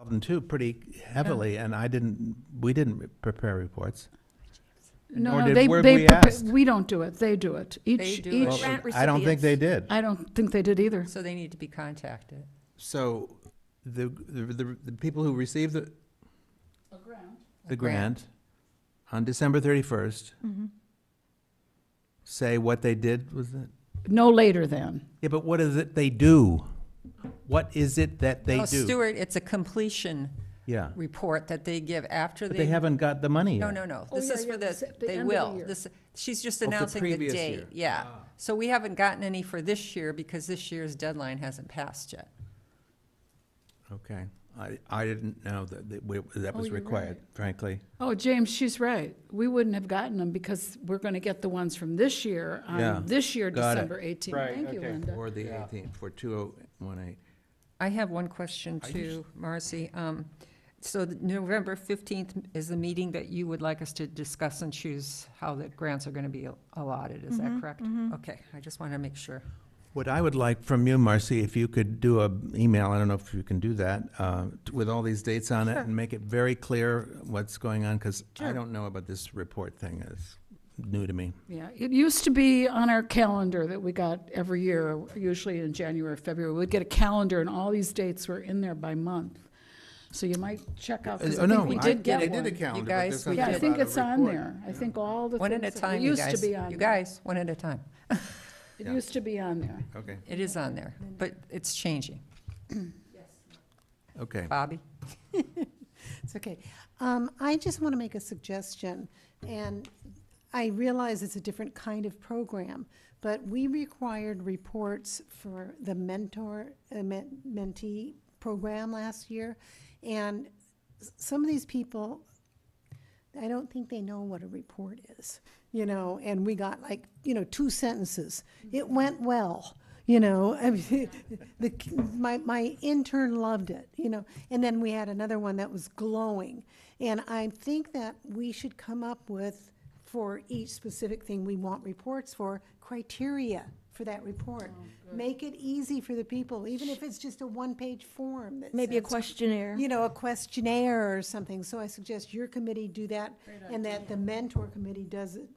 them too pretty heavily, and we didn't prepare reports. No, Nor no, did- they, were they, we prepa- asked? we don't do it, they do it. They do it. Well, Grant I don't think they recipients. did. I don't think they did either. So they need to be contacted. So the people who received the grant on December 31st say what they did, was it? No later than. Yeah, but what is it they do? What is it that they No, do? Stuart, it's a completion Yeah, report that they give after but they haven't got the money No, yet. no, no. Oh, This yeah, is yeah, for the they end of the will. year. She's just Oh, for announcing the previous date. year. Yeah. Ah. So we haven't gotten any for this year because this year's deadline hasn't passed yet. Okay, I didn't know that was you're required, right. frankly. Oh, James, she's right. We wouldn't have gotten them because we're going to get the ones from this year Yeah, on this year, got it. December 18th. Right, Thank you, okay. Linda. Or the Yeah. 18th, for 2018. I have one question too, Marcy. So November 15th is the meeting that you would like us to discuss and choose how the grants are going to be allotted. Is that correct? Okay, I just want to make sure. What I would like from you, Marcy, if you could do a email, I don't know if you can do that, with all these dates on it, and make it very clear what's going on, because I don't know about this report thing. It's new to me. Yeah, it used to be on our calendar that we got every year, usually in January, February. We'd get a calendar and all these dates were in there by month. So you might check out, because I think we did get I did a one. calendar, but guys, there's we something Yeah, I did. think about a it's on report. there. I think all the One at a things that time, you used to guys. be on You there. guys, one at a time. It used to be on there. Okay, It is on there, but it's changing. okay. Bobby? It's okay. I just want to make a suggestion, and I realize it's a different kind of program, but we required reports for the mentee program last year, and some of these people, I don't think they know what a report is, and we got 2 sentences. It went well. I mean, my intern loved it, and then we had another one that was glowing. And I think that we should come up with, for each specific thing we want reports for, criteria for that report. Make it easy for the people, even if it's just a one-page form. That Maybe a says, questionnaire. a questionnaire or something. So I suggest your committee do that, and that the mentor committee does it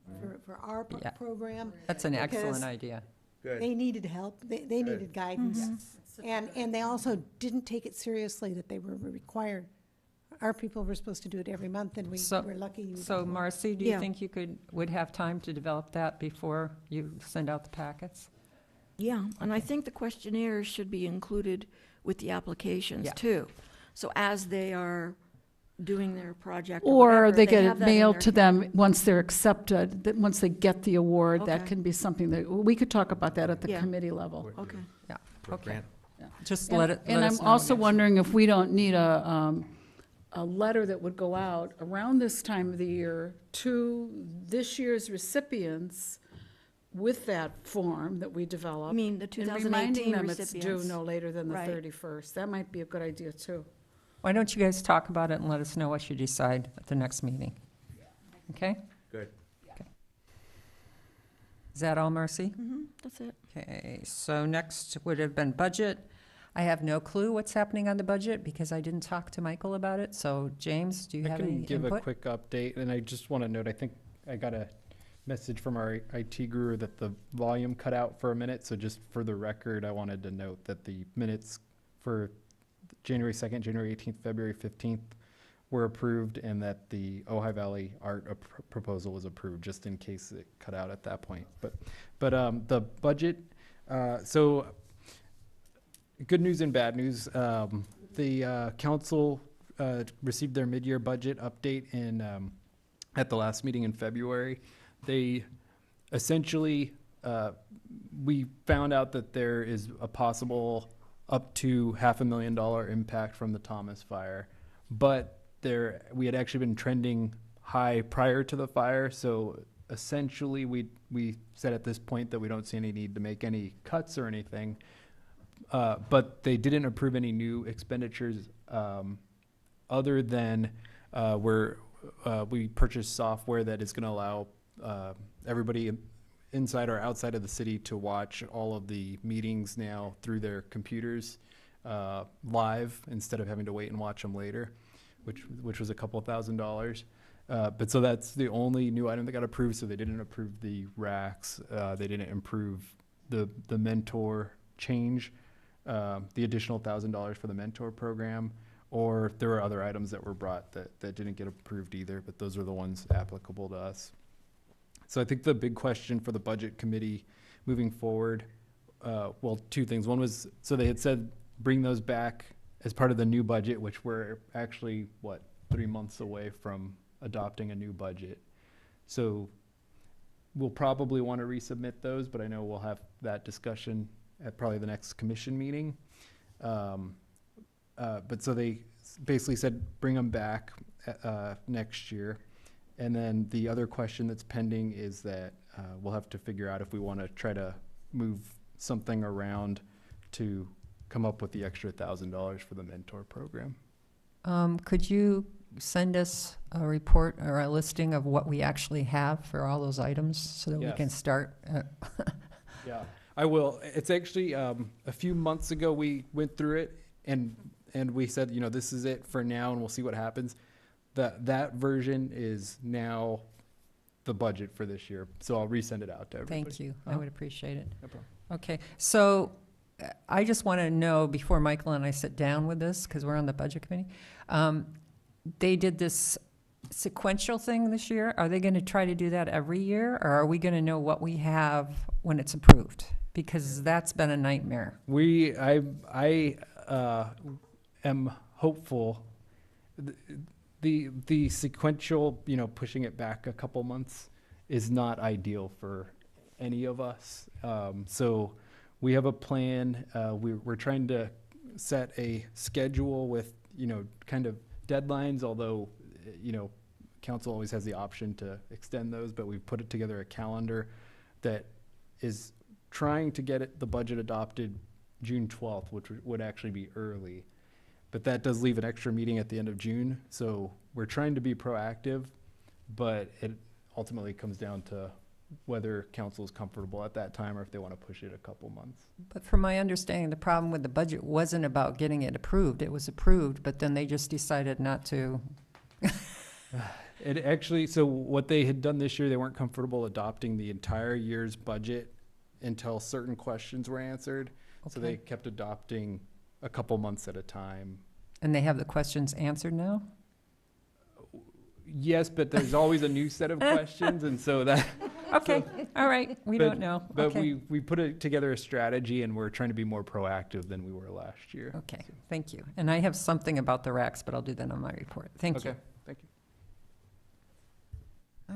for our Yeah. program. That's an excellent Because idea. They needed help, they needed guidance. And they also didn't take it seriously that they were required. Our people were supposed to do it every month, and we So- were lucky. So Marcy, do you Yeah. think you would have time to develop that before you send out the packets? Yeah, and I think the questionnaires should be included with the applications Yeah. too. So as they are doing their project Or whatever, they get have it that in mailed their to them once they're accepted, that once they get the award, that Okay. can be something that, we could talk about that at the Yeah. committee level. Okay. Yeah, For okay. grant. Just And- let us know. And I'm also next. wondering if we don't need a letter that would go out around this time of the year to this year's recipients with that form that we developed. You mean the And 2018 reminding them it's due recipients? no later than the Right. 31st. That might be a good idea, too. Why don't you guys talk about it and let us know what you decide at the next meeting? Okay? Good. Is that all, Marcy? That's it. Okay, so next would have been budget. I have no clue what's happening on the budget because I didn't talk to Michael about it. So James, do you I have can any give a input? quick update, and I just want to note, I think I got a message from our IT guru that the volume cut out for a minute, so just for the record, I wanted to note that the minutes for January 2nd, January 18th, February 15th were approved, and that the Ojai Valley art proposal was approved, just in case it cut out at that point. But the budget, so good news and bad news. The council received their mid-year budget update at the last meeting in February. They essentially, we found out that there is a possible up to $500,000 impact from the Thomas fire, but we had actually been trending high prior to the fire, so essentially we said at this point that we don't see any need to make any cuts or anything. But they didn't approve any new expenditures other than we purchased software that is going to allow everybody inside or outside of the city to watch all of the meetings now through their computers. live instead of having to wait and watch them later, which was a couple $1,000s. But so that's the only new item that got approved. So they didn't approve the racks. They didn't approve the mentor change, the additional $1,000 for the mentor program, or there were other items that were brought that didn't get approved either, but those are the ones applicable to us. So I think the big question for the budget committee moving forward, well, two things. One was, so they had said, bring those back as part of the new budget, which we're actually, 3 months away from adopting a new budget. So we'll probably want to resubmit those, but I know we'll have that discussion at probably the next commission meeting. But so they basically said, bring them back next year. And then the other question that's pending is that we'll have to figure out if we want to try to move something around to come up with the extra $1,000 for the mentor program. Could you send us a report or a listing of what we actually have for all those items so that we can Yes. start? Yeah, I will. It's actually a few months ago we went through it and we said, this is it for now and we'll see what happens. That version is now the budget for this year. So I'll resend it out to everybody. Thank you. I would appreciate it. No problem. Okay, so I just want to know, before Michael and I sit down with this, because we're on the budget committee, they did this sequential thing this year. Are they going to try to do that every year, or are we going to know what we have when it's approved? Because that's been a nightmare. I am hopeful. The sequential, pushing it back a couple months is not ideal for any of us. So we have a plan. We're trying to set a schedule with, kind of deadlines, although, council always has the option to extend those, but we've put it together a calendar that is trying to get the budget adopted June 12th, which would actually be early. But that does leave an extra meeting at the end of June. So we're trying to be proactive, but it ultimately comes down to whether council is comfortable at that time or if they want to push it a couple months. But from my understanding, the problem with the budget wasn't about getting it approved. It was approved, but then they just decided not to. It actually, so what they had done this year, they weren't comfortable adopting the entire year's budget until certain questions were answered. So they Okay. kept adopting a couple months at a time. And they have the questions answered now? Yes, but there's always a new set of questions, and so that. Okay, all right, we But- don't know. But Okay. we put together a strategy, and we're trying to be more proactive than we were last year. Okay, thank you. And I have something about the racks, but I'll do that on my report. Thank you. Okay, thank you.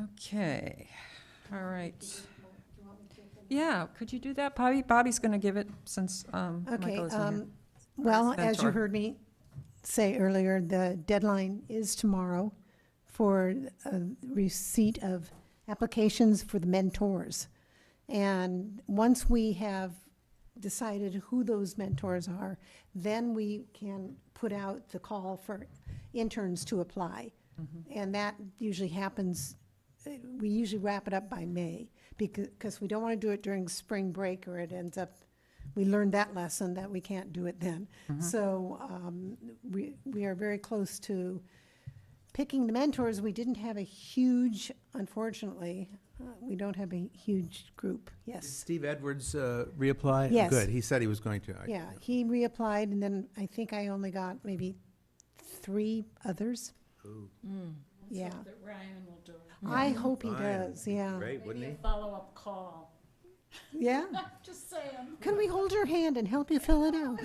Okay, all right. Yeah, could you do that, Bobby? Bobby's going to give it since Okay, Michael isn't here. well, Or as you mentor. heard me say earlier, the deadline is tomorrow for receipt of applications for the mentors. And once we have decided who those mentors are, then we can put out the call for interns to apply. And that usually happens, we usually wrap it up by May, because we don't want to do it during spring break, or it ends up, we learned that lesson that we can't do it then. So we are very close to picking the mentors. We didn't have a huge, unfortunately, we don't have a huge group, Did yes. Steve Edwards reapply? Yes. Good, he said he was going to. Yeah, he reapplied, and then I think I only got maybe 3 others. Yeah, Hope that Ryan will do it. I hope he Ryan does, yeah. Great, wouldn't Maybe he? a follow-up call. Yeah? Just saying. Can we hold your hand and help you fill it out?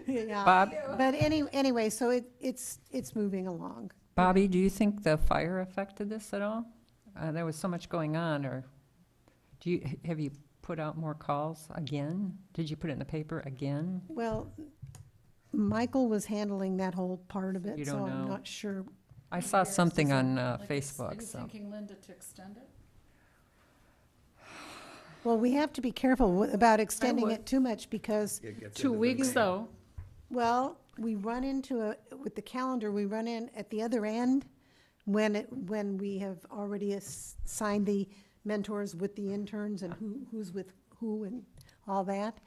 Yeah. Bob, But anyway, so it's moving along. Bobby, do you think the fire affected this at all? There was so much going on, or have you put out more calls again? Did you put it in the paper again? Well, Michael was handling that whole part of You it, don't so I'm know. not sure. I saw something on Like, Are Facebook, you so. thinking, Linda, to extend it? Well, we have to be careful about extending would. it too much, because, It gets 2 into the weeks, May. though. well, we run into with the calendar, we run in at the other end when we have already assigned the mentors with the interns and who's with who and all that,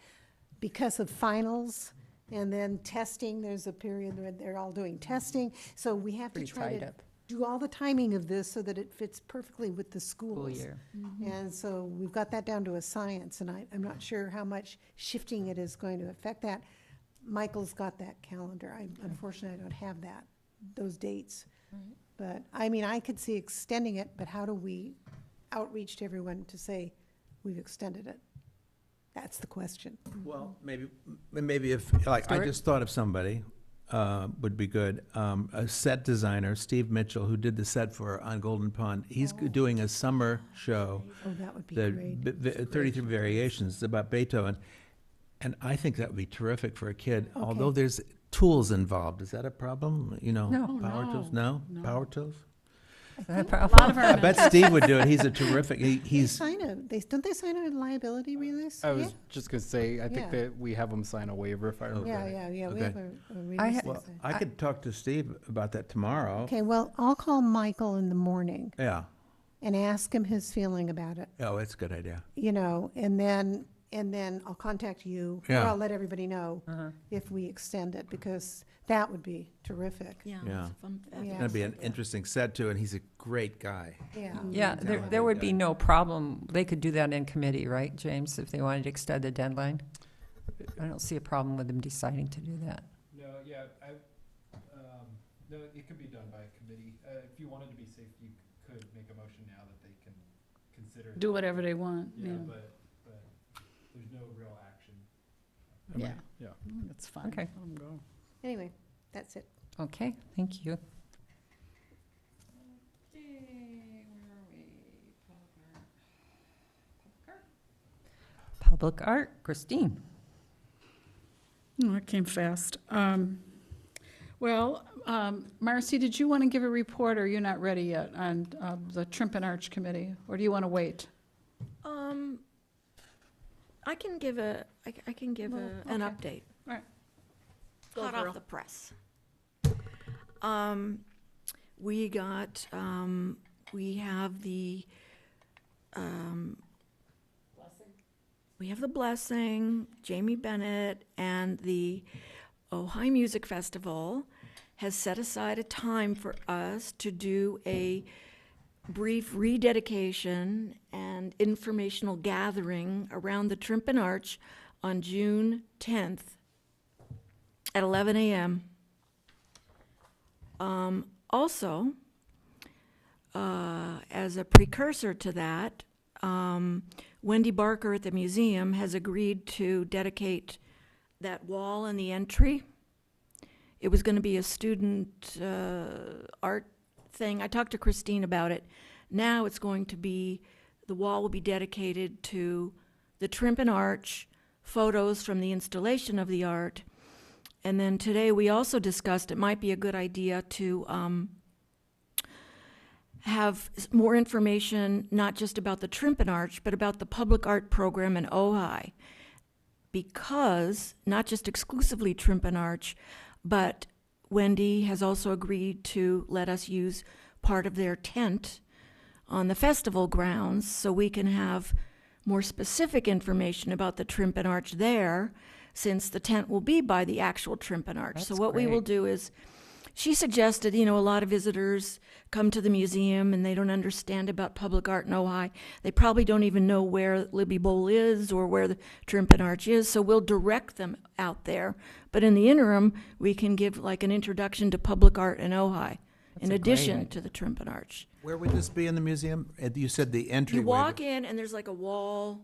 because of finals And then testing, there's a period where they're all doing testing. So we have to Pretty try tied to up do all the timing of this so that it fits perfectly with the school schools. year. And so we've got that down to a science, and I'm not sure how much shifting it is going to affect that. Michael's got that calendar. Unfortunately, I don't have those dates. But, I mean, I could see extending it, but how do we outreach to everyone to say we've extended it? That's the question. Well, maybe if, like, I Stuart? just thought of somebody, would be good. A set designer, Steve Mitchell, who did the set for On Golden Pond. He's doing a summer show, Oh, that would be the great. 33 Variations, it's about Beethoven. And I think that would be terrific for a kid, although Okay. there's tools involved. Is that a problem? You know, No. power tools? No? No. Power tools? That A lot of our I bet Steve would do it. He's a terrific, he's, Don't they sign a liability release? I Yeah? was just gonna say, I think Yeah. that we have them sign a waiver if I remember. Yeah, right. we Okay. have a I release. had- they well, sign. I could talk to Steve about that tomorrow. Okay, well, I'll call Michael in the morning Yeah. and ask him his feeling about it, Oh, it's a good idea. and then I'll contact you, or Yeah. I'll let everybody know if we extend it, because that would be terrific. Yeah. Yeah. it's a fun- Yeah. It's gonna be an interesting set too, and he's a great guy. Yeah. Yeah, there would be no problem. They could do that in committee, right, James, if they wanted to extend the deadline? I don't see a problem with them deciding to do that. No, yeah, no, it could be done by committee. If you wanted to be safe, you could make a motion now that they can consider. Do whatever they want, Yeah, yeah. but there's no real action. Yeah. Yeah. That's fine. Okay. Let 'em go. Anyway, that's it. Okay, thank you. Public art, Christine. Oh, it came fast. Well, Marcy, did you want to give a report, or you're not ready yet on the Trimp and Arch Committee? Or do you want to wait? I can give an update. All right. Go, Hot girl. off the press. We got, we have the, blessing, Jamie Bennett, and the Ojai Music Festival has set aside a time for us to do a brief rededication and informational gathering around the Trimp and Arch on June 10th at 11 a.m. Also, as a precursor to that, Wendy Barker at the museum has agreed to dedicate that wall in the entry. It was going to be a student art thing. I talked to Christine about it. Now it's going to be, the wall will be dedicated to the Trimp and Arch, photos from the installation of the art. And then today we also discussed it might be a good idea to have more information, not just about the Trimp and Arch, but about the public art program in Ojai. Because, not just exclusively Trimp and Arch, but Wendy has also agreed to let us use part of their tent on the festival grounds so we can have more specific information about the Trimp and Arch there, since the tent will be by the actual Trimp and Arch. So That's what we will great. do is, she suggested, a lot of visitors come to the museum and they don't understand about public art in Ojai. They probably don't even know where Libby Bowl is or where the Trimp and Arch is, so we'll direct them out there. But in the interim, we can give like an introduction to public art in Ojai, in a great addition idea. to the Trimp and Arch. Where would this be in the museum? You said the entryway. You walk in and there's like a wall.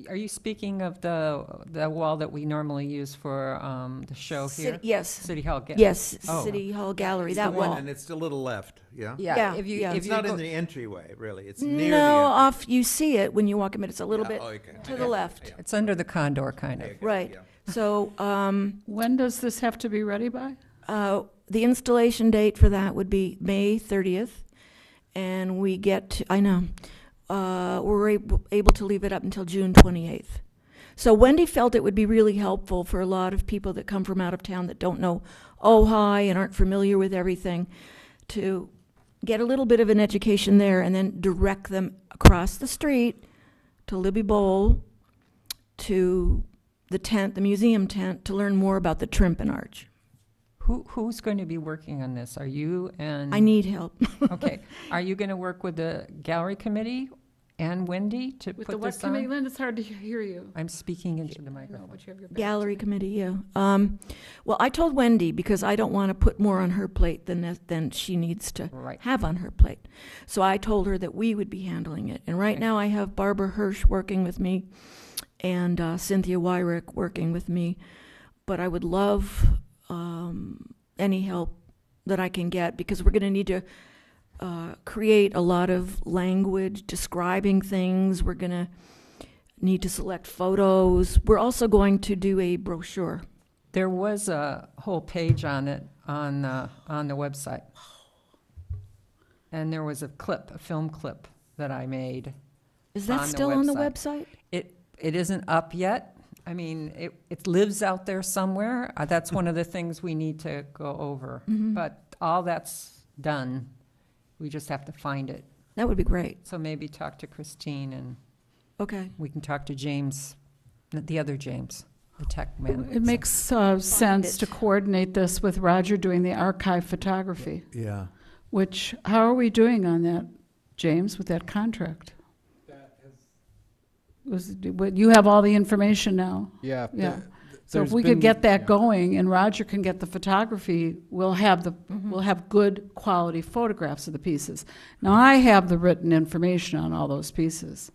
Are you speaking of the wall that we normally use for the show here? Yes, City Hall. yes, Oh. City Hall Gallery, It's that the one, wall. and it's to the little left, yeah? Yeah, Yeah, if you, yeah. if It's you not go- in the entryway, really. It's near the No, entryway. off, you see it when you walk in, but it's a little Yeah, bit oh, okay. to the left. It's under the condor, kind of. Okay, Right. yeah. So, When does this have to be ready by? the installation date for that would be May 30th, and we get to, I know, we're able to leave it up until June 28th. So Wendy felt it would be really helpful for a lot of people that come from out of town that don't know Ojai and aren't familiar with everything to get a little bit of an education there and then direct them across the street to Libby Bowl to the tent, the museum tent, to learn more about the Trimpen Arch. Who's going to be working on this? Are you and? I need help. Okay. Are you going to work with the gallery committee and Wendy to With the put what this committee, on? Lynn, it's hard to hear you. I'm speaking into the I know, microphone. but you have your back Gallery to me. committee, yeah. Well, I told Wendy, because I don't want to put more on her plate than she needs to Right. have on her plate. So I told her that we would be handling it. And right Okay. now I have Barbara Hirsch working with me and Cynthia Wyrick working with me. But I would love any help that I can get, because we're going to need to create a lot of language describing things. We're going to need to select photos. We're also going to do a brochure. There was a whole page on it on the website. And there was a film clip that I made. Is that On the still on the website. website? It isn't up yet. I mean, it lives out there somewhere. That's one of the things we need to go over. Mhm. But all that's done. We just have to find it. That would be great. So maybe talk to Christine, and Okay. we can talk to James, the other James, the tech man. It makes sense it. to coordinate this with Roger doing the archive photography, Yeah. which, how are we doing on that, James, with that contract? You have all the information now. Yeah. Yeah. So if we could get that going and Roger can get the photography, we'll have good quality photographs of the pieces. Now, I have the written information on all those pieces.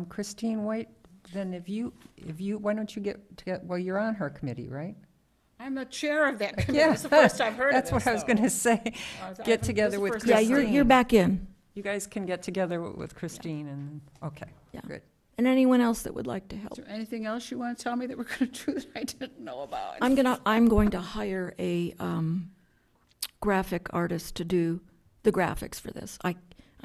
Christine White, then why don't you get, well, you're on her committee, right? I'm the chair of that committee. It's the first I've heard That's what I was going to say. Get together with Yeah, Christine. you're back in. You guys can get together with Christine and, okay, Yeah. good. And anyone else that would like to Is help. there anything else you want to tell me that we're going to do that I didn't know about? I'm going to hire a graphic artist to do the graphics for this. I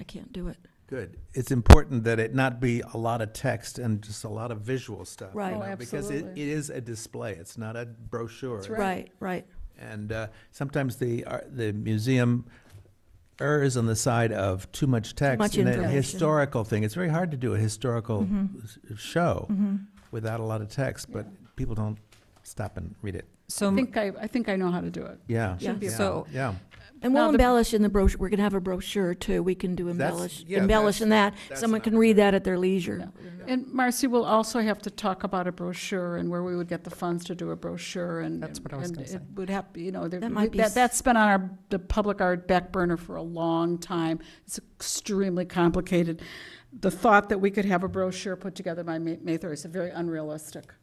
can't do it. Good. It's important that it not be a lot of text and just a lot of visual stuff. Right. you Oh, know, because it absolutely. is a display. It's not a brochure. That's right. Right. And sometimes the museum errs on the side of too much text. much and a information. historical thing. It's very hard to do a historical show Mm-hmm. without a lot of text, but people don't stop and read it. So, I think I know how to do it. Yeah. Yeah. be So- Yeah. And Now we'll the- embellish in the brochure. We're going to have a brochure too. We can do embellish in that. that's Someone an can read that at their leisure. And Marcy, we'll also have to talk about a brochure and where we would get the funds to do a brochure and. That's what I was and gonna say. It would have, That might be that's been on the public art back burner for a long time. It's extremely complicated. The thought that we could have a brochure put together by May 30th is very unrealistic.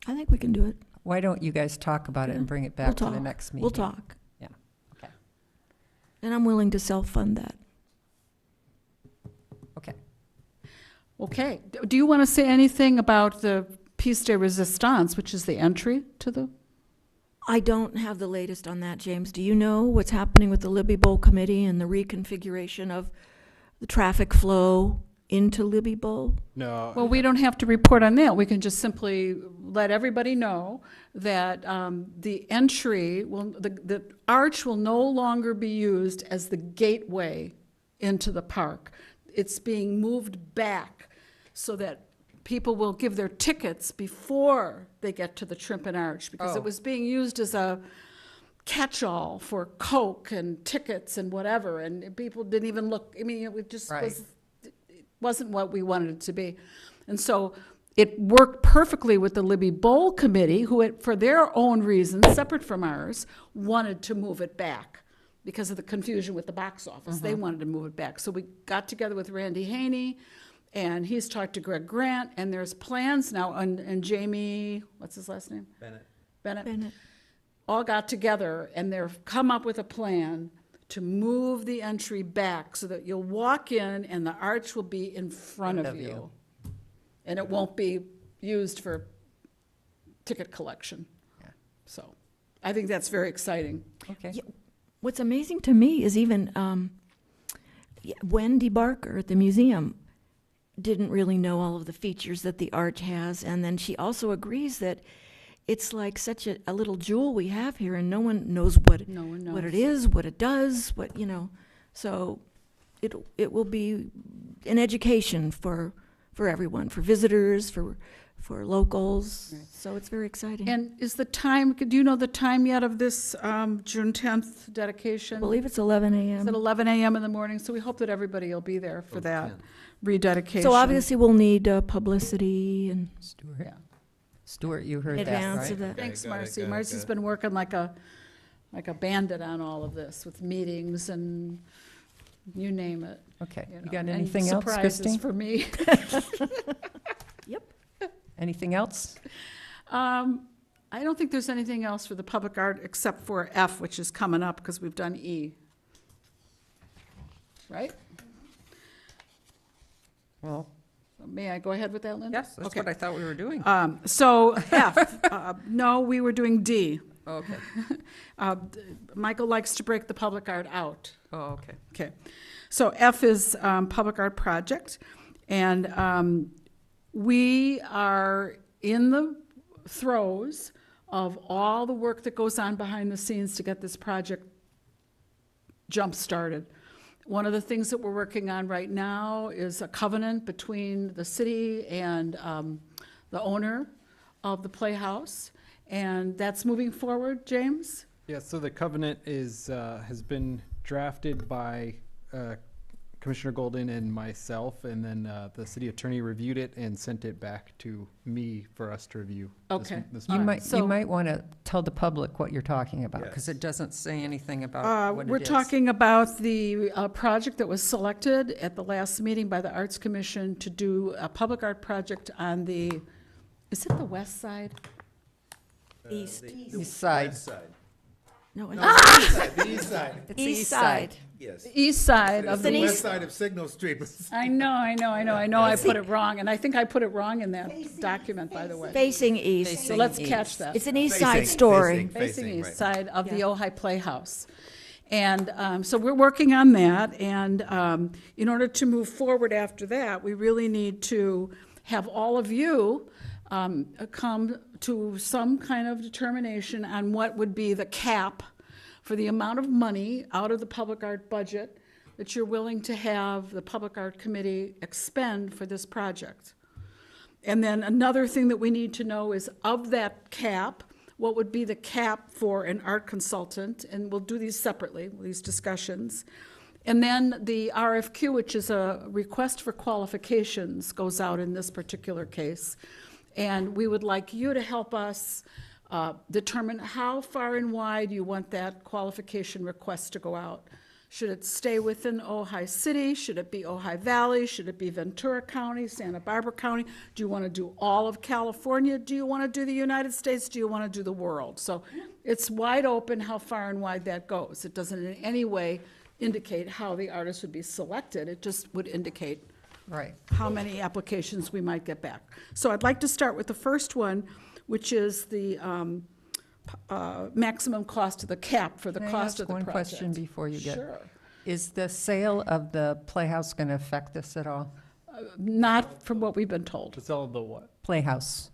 I think we can do it. why don't you guys talk about it and bring it We'll back to the talk. next meeting? We'll talk. Yeah, okay. And I'm willing to self-fund that. Okay. Okay. Do you want to say anything about the piece de resistance, which is the entry to the? I don't have the latest on that, James. Do you know what's happening with the Libby Bowl Committee and the reconfiguration of the traffic flow into Libby Bowl? No. Well, we don't have to report on that. We can just simply let everybody know that the entry the arch will no longer be used as the gateway into the park. It's being moved back so that people will give their tickets before they get to the Trimpen Arch, because Oh. it was being used as a catch-all for Coke and tickets and whatever, and people didn't even look. I mean, it just Right. wasn't what we wanted it to be. And so it worked perfectly with the Libby Bowl Committee, who, for their own reasons, separate from ours, wanted to move it back because of the confusion with the box office. They wanted to move it back. So we got together with Randy Haney, and he's talked to Greg Grant, and there's plans now, and Jamie, what's his last name? Bennett. Bennett. All got together, and they've come up with a plan to move the entry back so that you'll walk in and the arch will be in front of you. And it won't be used for ticket collection. Yeah. So I think that's very exciting. Okay. Yeah. What's amazing to me is even Wendy Barker at the museum didn't really know all of the features that the arch has, and then she also agrees that it's like such a little jewel we have here, and no one knows what No one knows. what it is, what it does, So it will be an education for for everyone, for visitors, for locals. So it's very exciting. And is the time, do you know the time yet of this June 10th I dedication? believe it's 11 It's at a.m. 11 a.m. in the morning, so we hope that everybody will be there for that rededication. So obviously we'll need publicity and Stuart, Yeah. Stuart, you heard in that, advance right? of that. Thanks, got it, Marcy. got it, Marcy's got it. been working like a bandit on all of this, with meetings and you name it. Okay, you you know, got and anything else, surprises Christine? for me. Anything else? I don't think there's anything else for the public art except for F, which is coming up, because we've done E. Right? Well, May I go ahead with that, Linda? yes, that's Okay. what I thought we were doing. So F, no, we were doing D. Oh, okay, Michael likes to break the public art out. oh, okay. Okay. So F is public art project, and we are in the throes of all the work that goes on behind the scenes to get this project jump-started. One of the things that we're working on right now is a covenant between the city and the owner of the Playhouse, and that's moving forward, James? Yeah, so the covenant is, has been drafted by Commissioner Golden and myself, and then the city attorney reviewed it and sent it back to me for us to review. Okay. This You All right, might, so- you might want to tell the public what you're talking about, because Yes. it doesn't say anything about what it is. We're talking about the project that was selected at the last meeting by the Arts Commission to do a public art project on the, is it the west side? East. East side. No, it's The east side, It's the east side. yes. East side of It's the the, west side of Signal Street. I know, I put it wrong, and I think I put it wrong in that document, by the way. Facing east. So let's catch that. It's an east Facing, side story. Facing east right. side of the Yeah. Ojai Playhouse. And so we're working on that, and in order to move forward after that, we really need to have all of you come to some kind of determination on what would be the cap for the amount of money out of the public art budget that you're willing to have the Public Art Committee expend for this project. And then another thing that we need to know is, of that cap, what would be the cap for an art consultant? And we'll do these separately, these discussions. And then the RFQ, which is a request for qualifications, goes out in this particular case. And we would like you to help us determine how far and wide you want that qualification request to go out. Should it stay within Ojai City? Should it be Ojai Valley? Should it be Ventura County, Santa Barbara County? Do you want to do all of California? Do you want to do the United States? Do you want to do the world? So it's wide open how far and wide that goes. It doesn't in any way indicate how the artist would be selected. It just would indicate Right. how many applications we might get back. So I'd like to start with the first one, which is the maximum cost of the cap for the Can I cost ask of the one project. question before you get? Sure. Is the sale of the Playhouse going to affect this at all? Not from what we've been told. It's all the what? Playhouse.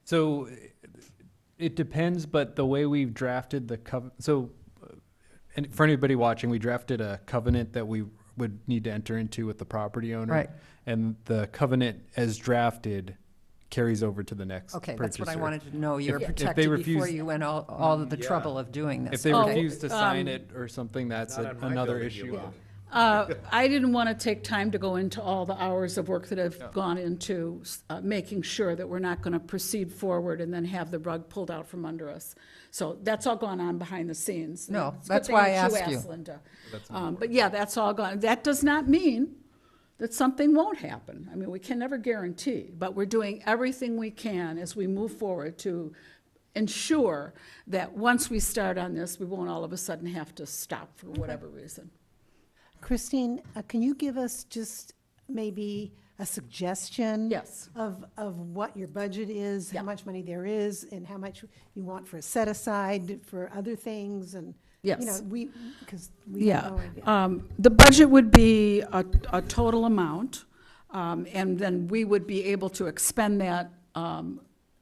So it depends, but the way we've drafted the and for anybody watching, we drafted a covenant that we would need to enter into with the property owner. Right. And the covenant as drafted carries over to the next Okay, purchaser. that's what I wanted to know. You were If they protected before refuse- you went all of the trouble of doing If this. they Oh, refuse to sign um, it or something, that's Not on my another building, you issue. won't. I didn't want to take time to go into all the hours of work that have gone into making sure that we're not going to proceed forward and then have the rug pulled out from under us. So that's all gone on behind the scenes. No, It's a good that's thing why I that asked you. Linda. But yeah, that's all gone. That does not mean that something won't happen. I mean, we can never guarantee, but we're doing everything we can as we move forward to ensure that once we start on this, we won't all of a sudden have to stop for whatever reason. Christine, can you give us just maybe a suggestion? Yes. Of what your budget is, Yeah. how much money there is, and how much you want for a set aside for other things, and, you Yes. know, because we don't know. Yeah, the budget would be a total amount, and then we would be able to expend that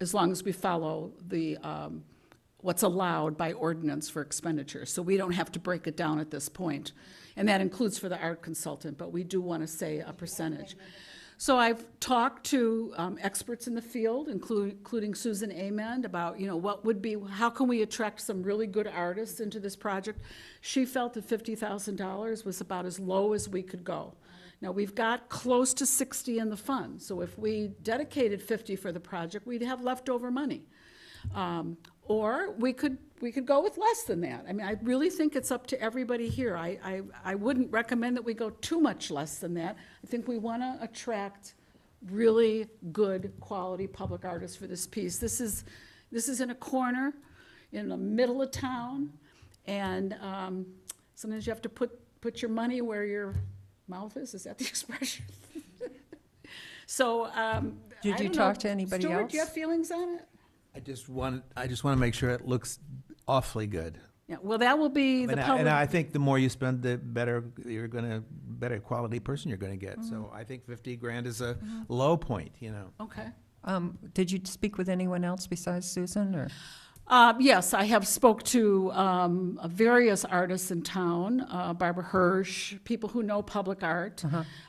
as long as we follow the, what's allowed by ordinance for expenditures. So we don't have to break it down at this point. And that includes for the art consultant, but we do want to say a percentage. So I've talked to experts in the field, including Susan Amend, about, how can we attract some really good artists into this project? She felt that $50,000 was about as low as we could go. Now, we've got close to 60 in the fund, so if we dedicated 50 for the project, we'd have leftover money. Or we could go with less than that. I mean, I really think it's up to everybody here. I wouldn't recommend that we go too much less than that. I think we want to attract really good quality public artists for this piece. This is in a corner, in the middle of town, and sometimes you have to put your money where your mouth is. Is that the expression? So, Did you talk to anybody Stuart, else? do you have feelings on it? I just want to make sure it looks awfully good. Yeah, well, that will be the public. And I think the more you spend, the better better quality person you're gonna get. So I think 50 grand is a low point, Okay. Did you speak with anyone else besides Susan, or? Yes, I have spoke to various artists in town, Barbara Hirsch, people who know public art,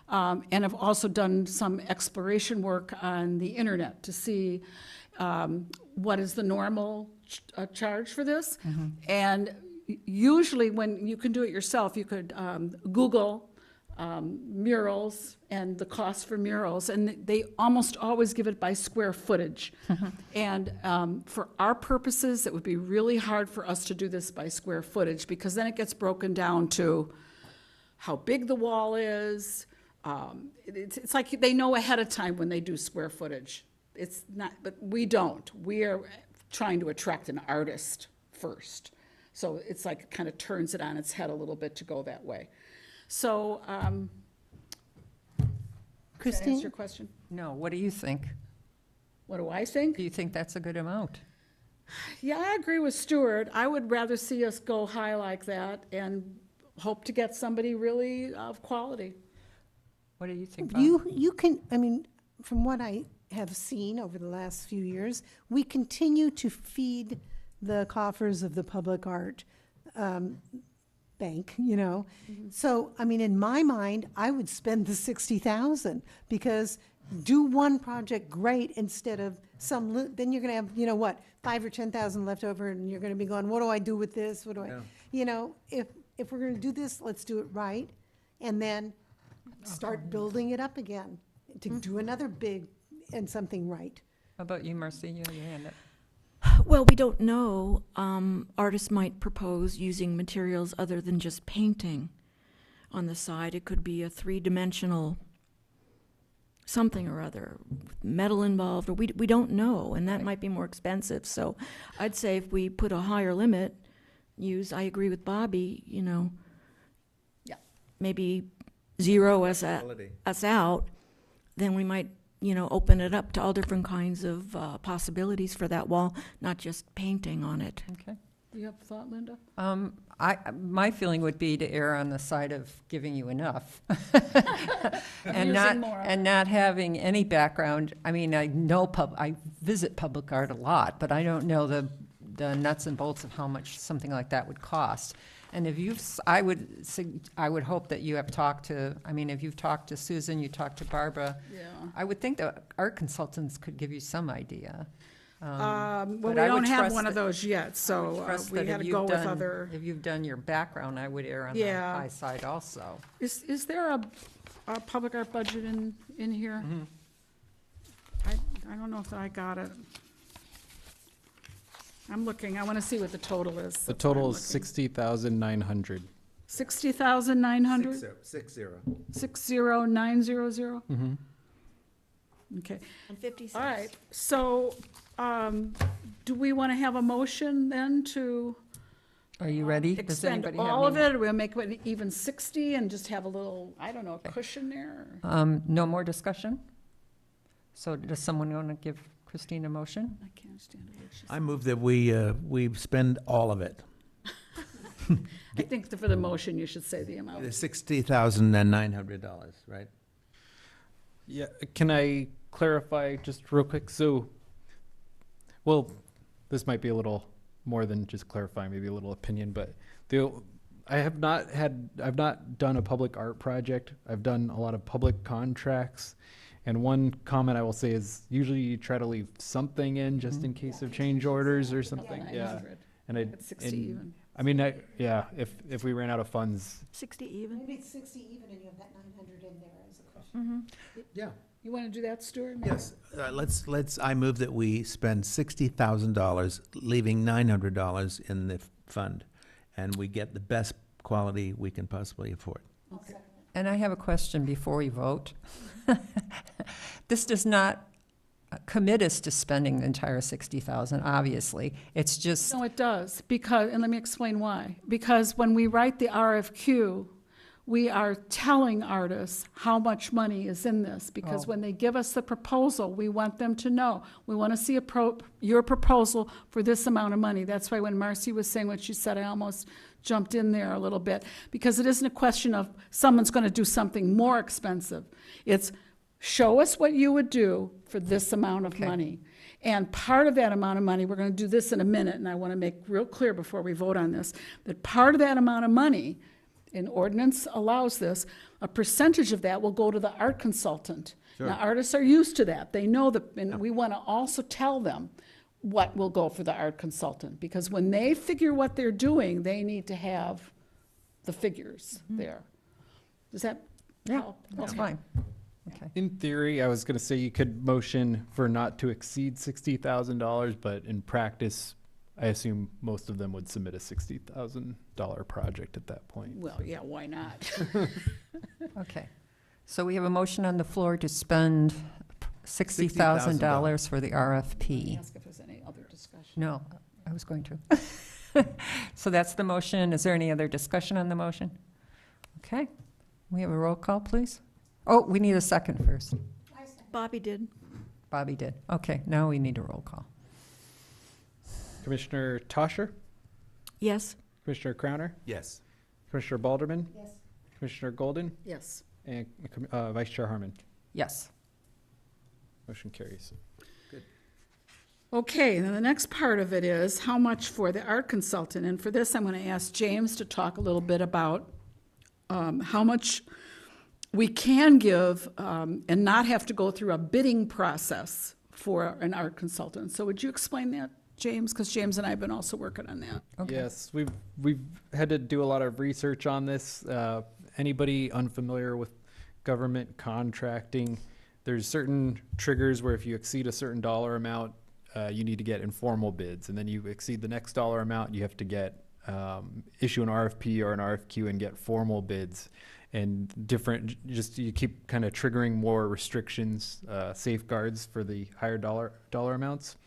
and have also done some exploration work on the internet to see what is the normal charge for this. And usually when you can do it yourself, you could Google murals and the cost for murals, and they almost always give it by square footage. And for our purposes, it would be really hard for us to do this by square footage, because then it gets broken down to how big the wall is. It's like they know ahead of time when they do square footage. It's not, but we don't. We are trying to attract an artist first. So it's like it kind of turns it on its head a little bit to go that way. So, does that Christine? answer your question? No, what do you think? What do I think? Do you think that's a good amount? Yeah, I agree with Stuart. I would rather see us go high like that and hope to get somebody really of quality. What do you think, Bob? You can, I mean, from what I have seen over the last few years, we continue to feed the coffers of the public art bank, So, I mean, in my mind, I would spend the 60,000, because do one project great instead of then you're gonna have, 5 or 10,000 left over, and you're gonna be going, what do I do with this? What do if we're gonna do this, let's do it right, and then start building it up again, to do another big and something right. How about you, Marcy? You have your hand up. Well, we don't know. Artists might propose using materials other than just painting on the side. It could be a three-dimensional something or other, metal involved, or we don't know, and that might be more expensive. So I'd say if we put a higher limit, I agree with Bobby, Yeah. maybe zero us out, then we might open it up to all different kinds of possibilities for that wall, not just painting on it. Okay. Do you have a thought, Linda? My feeling would be to err on the side of giving you enough. and Using more. not having any background. I mean, I visit public art a lot, but I don't know the nuts and bolts of how much something like that would cost. And I would hope that you have talked to, if you've talked to Susan, you talked to Barbara. Yeah. I would think that art consultants could give you some idea. Well, we but I would don't have trust one of that- those yet, so Trust we that had if to go you've with done- other. If you've done your background, I would err on the Yeah. high side also. Is there a public art budget in here? I don't know if I got it. I'm looking, I want to see what the total is. The That's why I'm total is looking. 60,900. 60,900? 60. 60900? Mm-hmm. Okay, And 50 cents. all right. So, do we want to have a motion then to Are you ready? Does expend anybody have all of any- it? Or we'll make it even 60 and just have a little, I don't know, cushion there? No more discussion? So does someone want to give Christine a motion? I can't stand a word she I said. move that we spend all of it. I think for the motion, you should say the amount. The $60,900, right? Yeah, can I clarify just real quick? So, well, this might be a little more than just clarifying, maybe a little opinion, but I've not done a public art project. I've done a lot of public contracts, And one comment I will say is usually you try to leave something in just in case of change orders or something. Yeah. 900. And I, It's 60 and- even. I mean, yeah, if we ran out of funds, 60 even? Maybe it's 60 even and you have that 900 in there as a cushion. Yeah. You want to do that, Stuart? Yes, I move that we spend $60,000, leaving $900 in the fund, and we get the best quality we can possibly afford. And I have a question before we vote. This does not commit us to spending the entire 60,000, obviously. It's just, No, it does, because, and let me explain why. Because when we write the RFQ, we are telling artists how much money is in this, because Oh. when they give us the proposal, we want them to know. We want to see your proposal for this amount of money. That's why when Marcy was saying what she said, I almost jumped in there a little bit, because it isn't a question of someone's going to do something more expensive. It's, show us what you would do for this amount of Okay. money. And part of that amount of money, we're going to do this in a minute, and I want to make real clear before we vote on this, that part of that amount of money, and ordinance allows this, a percentage of that will go to the art consultant. Now, artists are used to that. They know that, and we want to also tell them what will go for the art consultant, because when they figure what they're doing, they need to have the figures there. Does that yeah, help? that's Okay. fine. Okay. in theory, I was going to say you could motion for not to exceed $60,000, but in practice, I assume most of them would submit a $60,000 project at that point. Well, yeah, why not? Okay. So we have a motion on the floor to spend $60,000 for the RFP. Ask if there's any other discussion. No, I was going to. So that's the motion. Is there any other discussion on the motion? Okay. We have a roll call, please. Oh, we need a second first. Bobby did. Bobby did. Okay, now we need a roll call. Commissioner Tosher, Yes. Commissioner Crowner, Yes. Commissioner Balderman, Yes. Commissioner Golden, Yes. and Vice Chair Harmon. Yes. Motion carries. Okay, then the next part of it is how much for the art consultant? And for this, I'm going to ask James to talk a little bit about how much we can give and not have to go through a bidding process for an art consultant. So would you explain that, James? Because James and I have been also working on that. Okay. Yes, we've had to do a lot of research on this. Anybody unfamiliar with government contracting, there's certain triggers where if you exceed a certain dollar amount, you need to get informal bids, and then you exceed the next dollar amount, you have to get issue an RFP or an RFQ and get formal bids. And different, just you keep kind of triggering more restrictions, safeguards for the higher dollar amounts.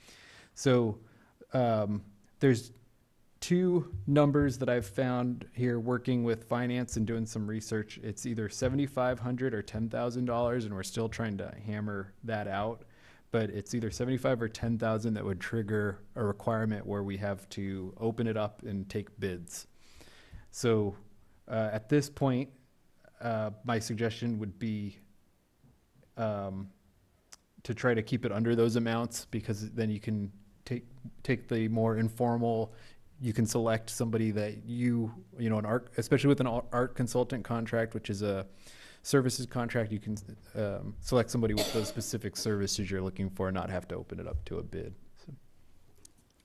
So there's two numbers that I've found here working with finance and doing some research. It's either $7,500 or $10,000, and we're still trying to hammer that out. But it's either 75 or 10,000 that would trigger a requirement where we have to open it up and take bids. So at this point, my suggestion would be to try to keep it under those amounts, because then you can take the more informal. You can select somebody that an art, especially with an art consultant contract, which is a services contract. You can select somebody with those specific services you're looking for, and not have to open it up to a bid. So.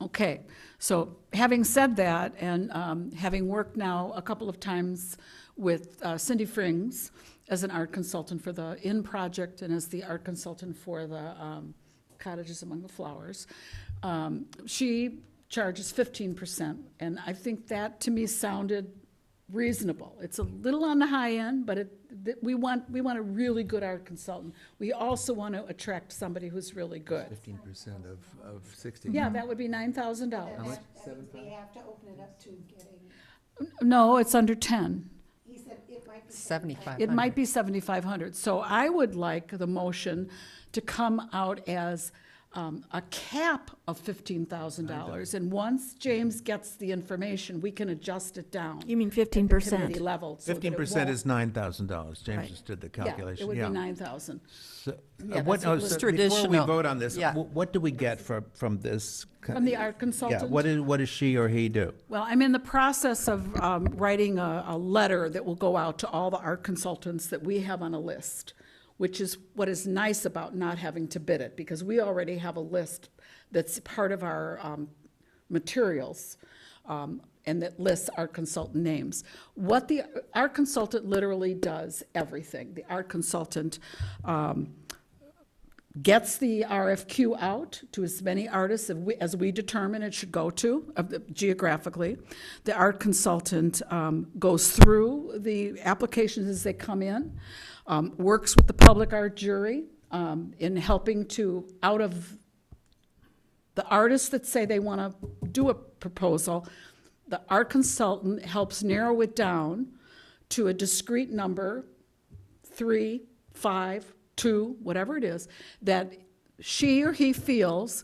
Okay, so having said that, and having worked now a couple of times with Cindy Frings as an art consultant for the IN project and as the art consultant for the Cottages Among the Flowers, she charges 15%, and I think that to me sounded reasonable. It's a little on the high end, but we want a really good art consultant. We also want to attract somebody who's really good. 15% of 60. Yeah, that would be $9,000. How much? We have to open it up to getting, No, it's under 10. he said it might be. 7,500. It might be 7,500. So I would like the motion to come out as a cap of $15,000. And once James gets the information, we can adjust it down. You mean at the 15%? committee level. so that it 15% won't- is $9,000. James Right. just did the Yeah, calculation. it would be 9,000. So, Yeah, what, that's oh, what so was before we traditional. vote on this, Yeah. what do we get from this? From the art Yeah, consultant? what does she or he do? Well, I'm in the process of writing a letter that will go out to all the art consultants that we have on a list which is what is nice about not having to bid it, because we already have a list that's part of our materials, and that lists our consultant names. Our consultant literally does everything. The art consultant gets the RFQ out to as many artists as we determine it should go to geographically. The art consultant goes through the applications as they come in, works with the public art jury in helping to, out of the artists that say they want to do a proposal, the art consultant helps narrow it down to a discrete number, 3, 5, 2, whatever it is, that she or he feels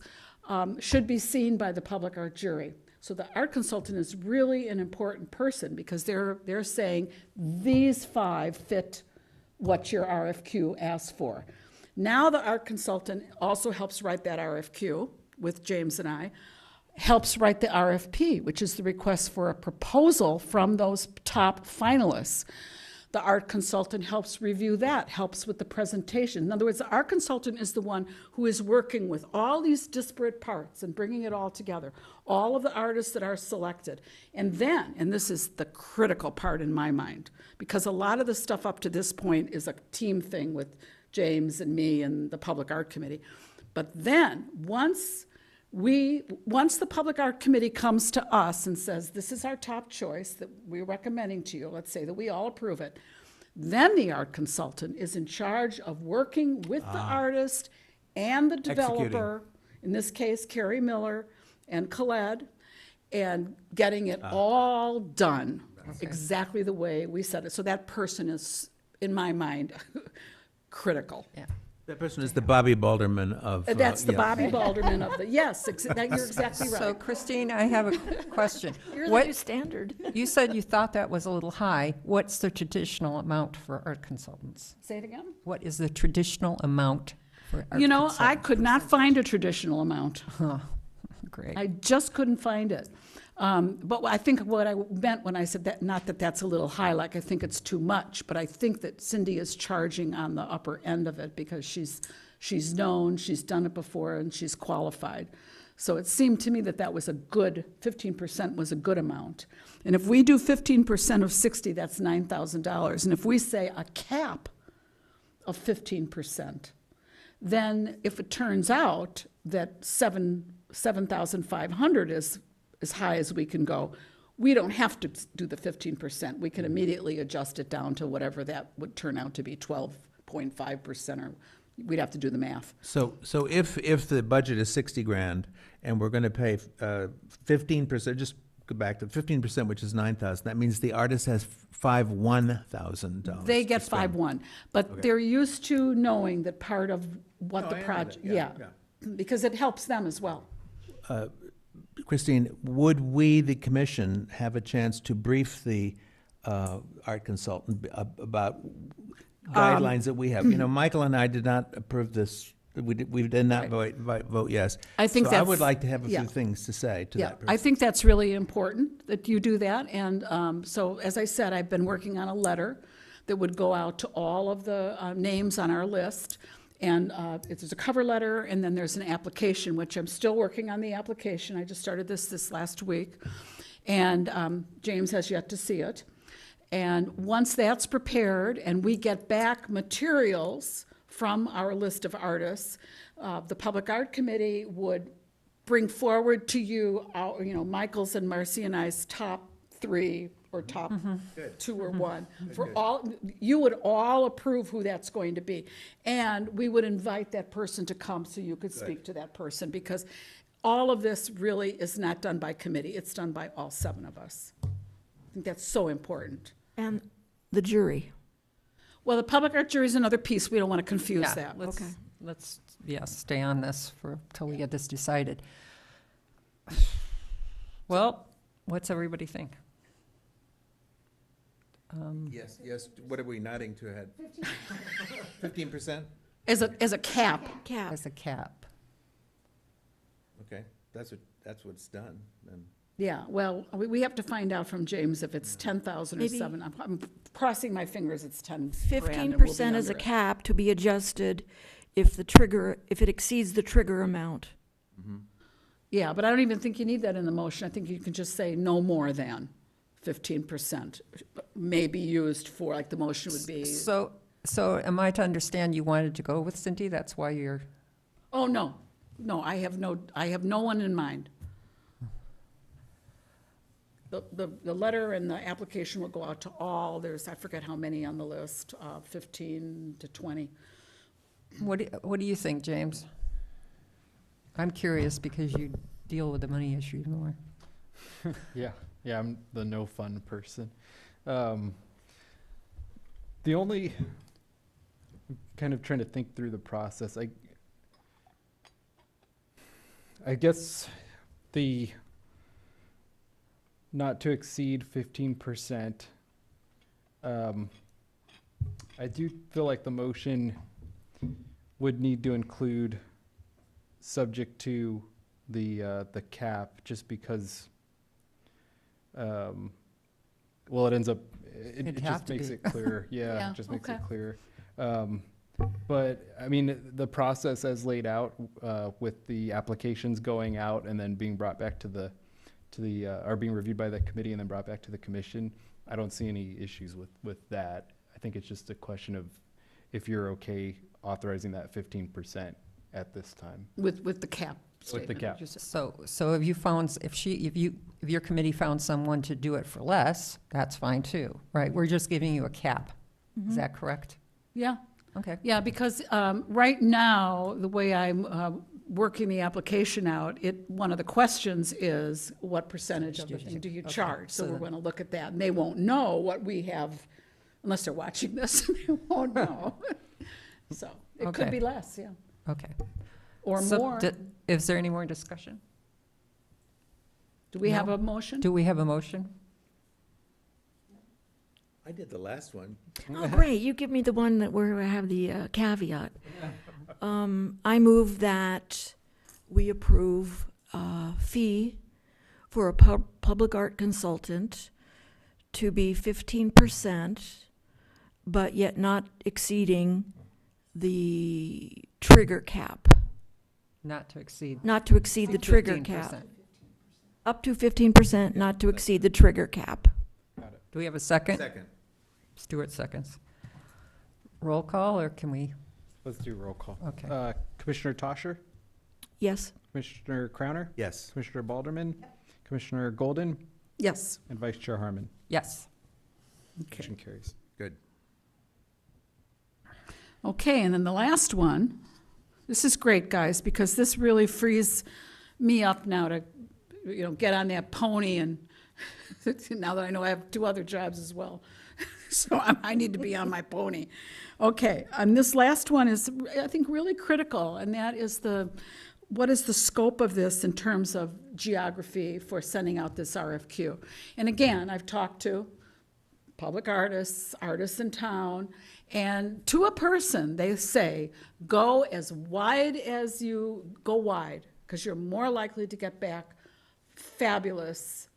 should be seen by the public art jury. So the art consultant is really an important person, because they're saying these 5 fit what your RFQ asks for. Now the art consultant also helps write that RFQ with James and I, helps write the RFP, which is the request for a proposal from those top finalists. The art consultant helps review that, helps with the presentation. In other words, the art consultant is the one who is working with all these disparate parts and bringing it all together, all of the artists that are selected. And then, and this is the critical part in my mind, because a lot of the stuff up to this point is a team thing with James and me and the Public Art Committee. But then, once the Public Art Committee comes to us and says, this is our top choice that we're recommending to you, let's say that we all approve it, then the art consultant is in charge of working with the artist and the developer, in this case, Carrie Miller and Khaled, and getting it all done exactly the way we said it. So that person is, in my mind, critical. Yeah. That person is the Bobby Balderman of. That's the yeah. Bobby Balderman of the, yes, you're exactly So right. Christine, I have a question. You're the What, new standard. you said you thought that was a little high. What's the traditional amount for art consultants? Say it again? What is the traditional amount for art You know, I consultants? could not find a traditional amount. Great. I just couldn't find it. But I think what I meant when I said that, not that that's a little high, like I think it's too much, but I think that Cindy is charging on the upper end of it, because she's known, she's done it before, and she's qualified. So it seemed to me that that was a good, 15% was a good amount. And if we do 15% of 60, that's $9,000. And if we say a cap of 15%, then if it turns out that 7,500 is as high as we can go, we don't have to do the 15%. We can immediately adjust it down to whatever that would turn out to be, 12.5%, or we'd have to do the math. So if the budget is 60 grand and we're going to pay 15%, just go back to 15%, which is 9,000. That means the artist has $1,000. They get to spend. 5-1, but they're used to knowing that part of what No, the I know project, that. yeah, because it helps them as well. Christine, would we, the commission, have a chance to brief the art consultant about guidelines that we have? You know, Michael and I did not approve this. We did not vote yes. I think so I that's- would like to have a yeah. few things to say to Yeah, that person. I think that's really important that you do that. And so, as I said, I've been working on a letter that would go out to all of the names on our list. And there's a cover letter, and then there's an application, which I'm still working on the application. I just started this last week. And James has yet to see it. And once that's prepared and we get back materials from our list of artists, the Public Art Committee would bring forward to you, Michael's and Marcy and I's top 3 or top 2 or 1. For all, you would all approve who that's going to be. And we would invite that person to come so you could speak to that person, because all of this really is not done by committee. It's done by all 7 of us. I think that's so important. And the jury. Well, the public art jury is another piece. We don't want to confuse Yeah, that. let's stay on this till we get this decided. Well, what's everybody think? Yes. What are we nodding to ahead? 15%? As a cap. Cap. As a cap. Okay, that's what's done. Then Yeah, well, we have to find out from James if it's 10,000 or Maybe- 7. I'm crossing my fingers it's 10 grand. 15% is a cap to be adjusted if it exceeds the trigger amount. Yeah, but I don't even think you need that in the motion. I think you can just say no more than 15% may be used for, like the motion would be. So am I to understand you wanted to go with Cindy? That's why you're, Oh, no, I have no one in mind. The letter and the application will go out to all, I forget how many on the list, 15 to 20. what do you think, James? I'm curious because you deal with the money issues more. Yeah, I'm the no fun person. The only, I'm kind of trying to think through the process. I guess the not to exceed 15%. I do feel like the motion would need to include subject to the cap, just because, well, it ends up, It'd it have just to makes be. it clear. Yeah, Yeah, it just makes okay. it clear. But, I mean, the process as laid out, with the applications going out and then being brought back to or being reviewed by the committee and then brought back to the commission, I don't see any issues with that. I think it's just a question of if you're okay authorizing that 15% at this time. With the cap With the statement. cap. So have you found, if your committee found someone to do it for less, that's fine too, right? We're just giving you a cap. Is that correct? Yeah, Okay. yeah, because right now, the way I'm working the application out, one of the questions is, what percentage of the thing do you Okay, charge? So so we're then- going to look at that, and they won't know what we have, unless they're watching this, they won't know. So it could Okay. be less, yeah, Okay. or So more. Is there any more discussion? Do we have No. a motion? Do we have a motion? I did the last one. Oh, great, you give me the one where I have the caveat. I move that we approve a fee for a public art consultant to be 15%, but yet not exceeding the trigger cap, Not to exceed. not to exceed the trigger cap. 15%. Up to 15%, not to exceed the trigger cap. Do we have a second? Second. Stuart seconds. Roll call, or can we? Let's do roll call. Okay. Commissioner Tosher, Yes? Commissioner Crowner, Yes. Commissioner Balderman, Commissioner Golden, Yes. and Vice Chair Harmon. Yes. Okay. Motion carries. Good. Okay, and then the last one, this is great, guys, because this really frees me up now to, get on that pony, and now that I know I have 2 other jobs as well. So I need to be on my pony. Okay, and this last one is, I think, really critical, and that is what is the scope of this in terms of geography for sending out this RFQ? And again, I've talked to public artists in town, and to a person, they say, go as wide as you go wide, because you're more likely to get back fabulous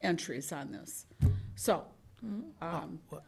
entries on this. So,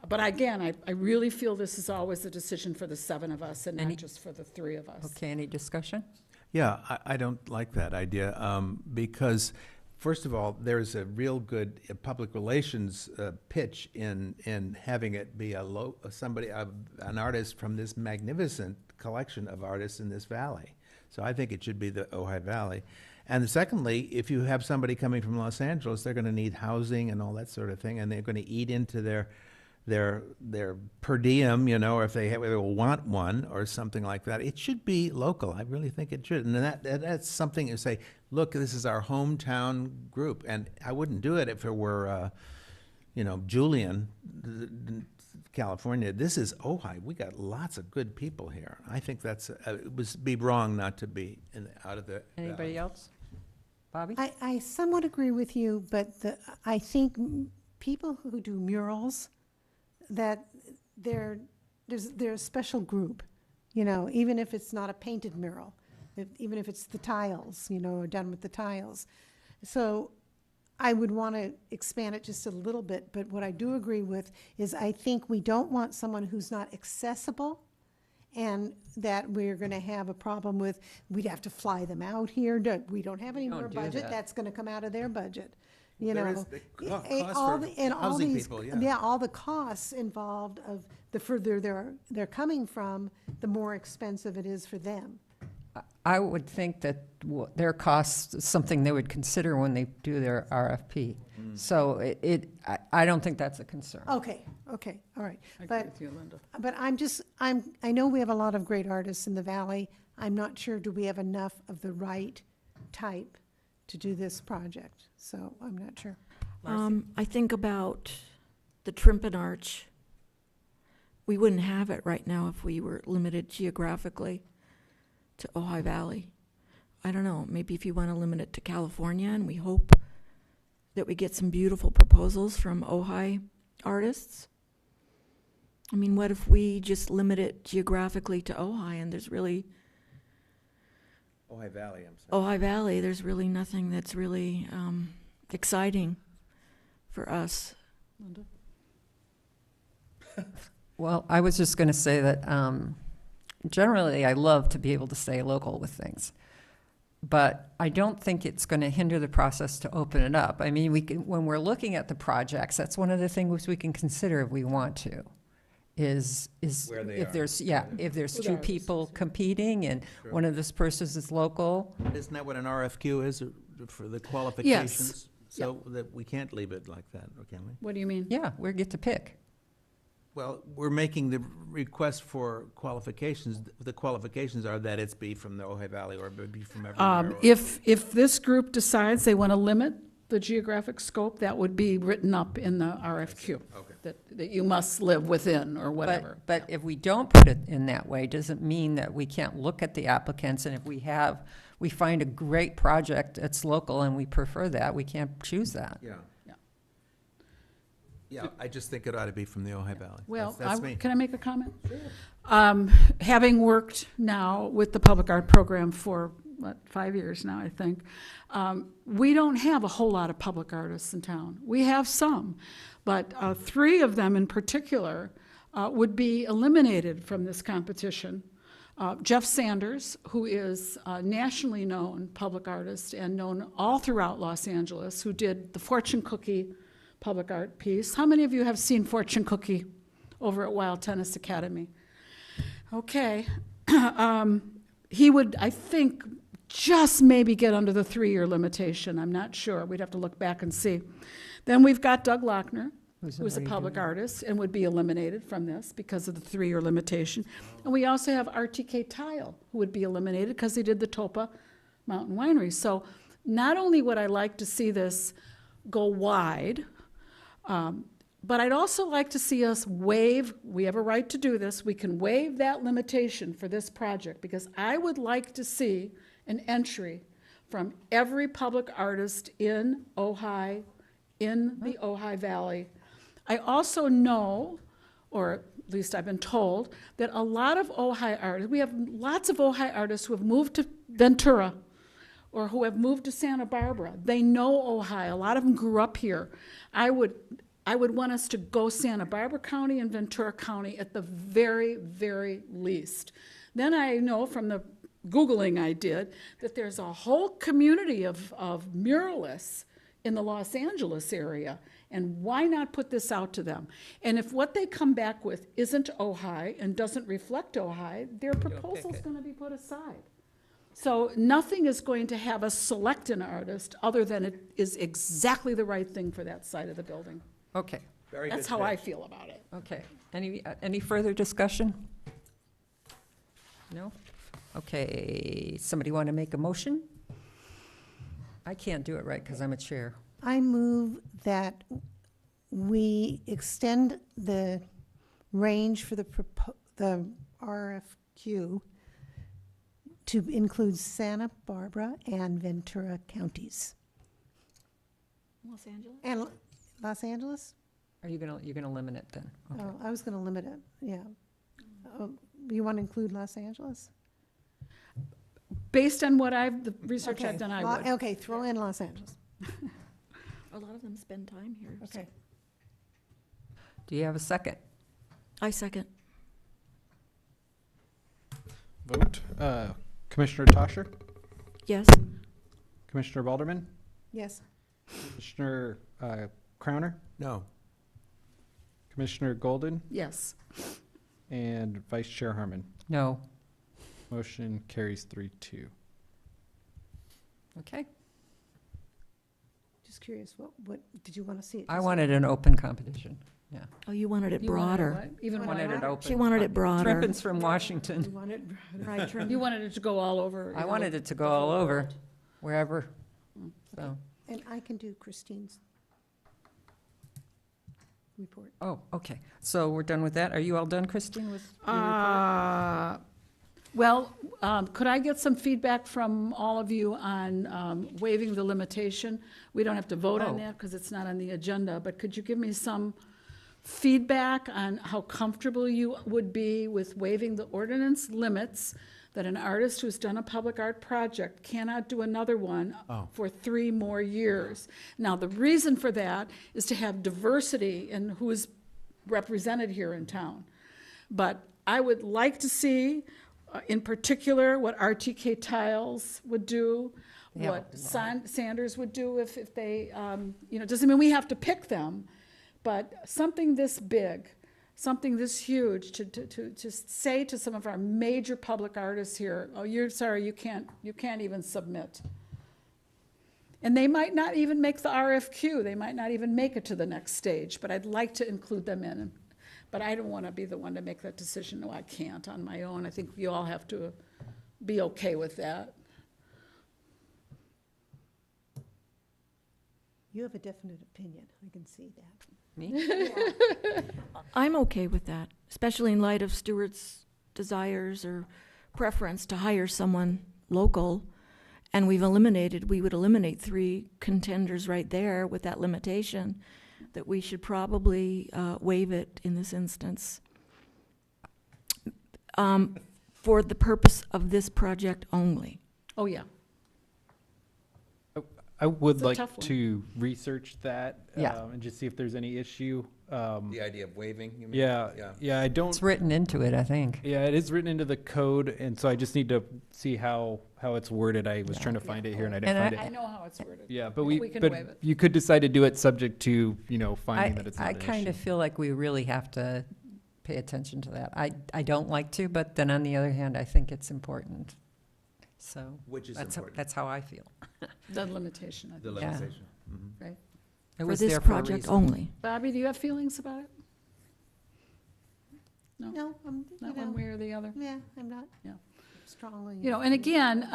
but again, I really feel this is always a decision for the 7 of us and not Any- just for the 3 of us. Okay, any discussion? Yeah, I don't like that idea, because, first of all, there's a real good public relations pitch in having it be an artist from this magnificent collection of artists in this valley. So I think it should be the Ojai Valley. And secondly, if you have somebody coming from Los Angeles, they're going to need housing and all that sort of thing, and they're going to eat into their per diem, or if they will want one or something like that. It should be local. I really think it should. And that's something to say, look, this is our hometown group. And I wouldn't do it if it were, Julian, California. This is Ojai. We got lots of good people here. I think it would be wrong not to be out of the Anybody else? Bobby? I somewhat agree with you, but I think people who do murals, that they're a special group, even if it's not a painted mural, even if it's the tiles, done with the tiles. So I would want to expand it just a little bit, but what I do agree with is I think we don't want someone who's not accessible, and that we're going to have a problem with, we'd have to fly them out here. We don't have any don't more do budget. that. That's going to come out of their budget, you There know. is the cost All for and all housing these, people, yeah, all the costs involved of the further they're coming from, the more expensive it is for them. I would think that their cost is something they would consider when they do their RFP. So I don't think that's a concern. Okay, all right. I agree But with you, Linda. But I know we have a lot of great artists in the valley. I'm not sure, do we have enough of the right type to do this project? So I'm not sure. I think about the Trimpan Arch. We wouldn't have it right now if we were limited geographically to Ojai Valley. I don't know, maybe if you want to limit it to California, and we hope that we get some beautiful proposals from Ojai artists. I mean, what if we just limit it geographically to Ojai, and there's really, Ojai Valley, I'm sorry. Ojai Valley, there's really nothing that's really exciting for us. Linda? Well, I was just going to say that generally I love to be able to stay local with things. But I don't think it's going to hinder the process to open it up. I mean, when we're looking at the projects, that's one of the things we can consider if we want to, is Where they if are. there's, if there's With two artists, people yeah. competing and Sure. one of those persons is local. Isn't that what an RFQ is for the qualifications? So that we can't leave it like that, or can we? What do you mean? Yeah, we get to pick. Well, we're making the request for qualifications. The qualifications are that it's be from the Ojai Valley or be from everywhere. or- If this group decides they want to limit the geographic scope, that would be written up in the RFQ, Okay. that you must live within or whatever. But if we don't put it in that way, doesn't mean that we can't look at the applicants, and if we find a great project that's local and we prefer that, we can't choose that. Yeah. Yeah. Yeah, I just think it ought to be from the Ojai Valley. Well, That's me. can I make a comment? Having worked now with the public art program for, 5 years now, I think, we don't have a whole lot of public artists in town. We have some, but 3 of them in particular would be eliminated from this competition. Jeff Sanders, who is a nationally known public artist and known all throughout Los Angeles, who did the Fortune Cookie public art piece. How many of you have seen Fortune Cookie over at Wild Tennis Academy? Okay. He would, I think, just maybe get under the 3-year limitation. I'm not sure. We'd have to look back and see. Then we've got Doug Lochner, who's a already public doing it. artist and would be eliminated from this because of the 3-year limitation. And we also have RTK Tile, who would be eliminated because he did the Topa Mountain Winery. So not only would I like to see this go wide, but I'd also like to see us waive, we have a right to do this, we can waive that limitation for this project, because I would like to see an entry from every public artist in Ojai, in the Ojai Valley. I also know, or at least I've been told, that a lot of Ojai artists, we have lots of Ojai artists who have moved to Ventura or who have moved to Santa Barbara. They know Ojai. A lot of them grew up here. I would want us to go Santa Barbara County and Ventura County at the very, very least. Then I know from the Googling I did that there's a whole community of muralists in the Los Angeles area. And why not put this out to them? And if what they come back with isn't Ojai and doesn't reflect Ojai, their proposal's going to be put aside. So nothing is going to have us select an artist other than it is exactly the right thing for that side of the building. Okay, Very That's good how I pitch. feel about it. okay. Any further discussion? No? Okay, somebody want to make a motion? I can't do it right because I'm a chair. I move that we extend the range for the RFQ to include Santa Barbara and Ventura counties. Los Angeles? And Los Angeles? Are you you're gonna limit it then? Okay. Oh, I was going to limit it, yeah. You want to include Los Angeles? Based on the research Okay, I've done, I Lo- would. Okay, throw in Los Angeles. A lot of them spend time here. so- Okay. Do you have a second? I second. Vote. Commissioner Tosher, Yes. Commissioner Balderman, Yes. Commissioner Crowner, No. Commissioner Golden, Yes. and Vice Chair Harmon. No. Motion carries 3-2. Okay. Just curious, what, did you want to see it? I just- wanted an open competition. Yeah. Oh, you wanted it You wanted broader. what? Even Wanted Wanted wider? it open. She wanted it broader. Trippins from Washington. You want it broader? Right, Trim? You wanted it to go all over. I wanted it to go all over, wherever. So, And I can do Christine's report. oh, okay. So we're done with that. Are you all done, Christine, with your report? Well, could I get some feedback from all of you on waiving the limitation? We don't have to vote on Oh. that because it's not on the agenda, but could you give me some feedback on how comfortable you would be with waiving the ordinance limits that an artist who's done a public art project cannot do another one Oh. for 3 more years? Now, the reason for that is to have diversity in who is represented here in town. But I would like to see, in particular, what RTK Tiles would do, They have a what Sanders would do if they, doesn't mean we have to pick them, but something this big, something this huge, to say to some of our major public artists here, oh, you're sorry, you can't even submit. And they might not even make the RFQ, they might not even make it to the next stage, but I'd like to include them in. But I don't want to be the one to make that decision. No, I can't on my own. I think you all have to be okay with that. You have a definite opinion, I can see that. Me? I'm okay with that, especially in light of Stuart's desires or preference to hire someone local. And we would eliminate 3 contenders right there with that limitation, that we should probably waive it in this instance. For the purpose of this project only. Oh, yeah. I would It's a like tough one. to research that. Yeah. And just see if there's any issue. The idea of waiving, you mean? Yeah, I don't. It's written into it, I think. Yeah, it is written into the code, and so I just need to see how it's worded. I was Yeah. trying to find it here, and I didn't And find I it. know how it's worded. Yeah, but We can waive it. you could decide to do it subject to, finding that it's not I an kind of issue. feel like we really have to pay attention to that. I don't like to, but then on the other hand, I think it's important. So Which is that's important? that's how I feel. The limitation, I The think. Yeah. limitation. Mhm. Right. It For was this there for a project reason. only. Bobby, do you have feelings about it? No, Not one way or the other? yeah, I'm not Yeah. strongly. And again,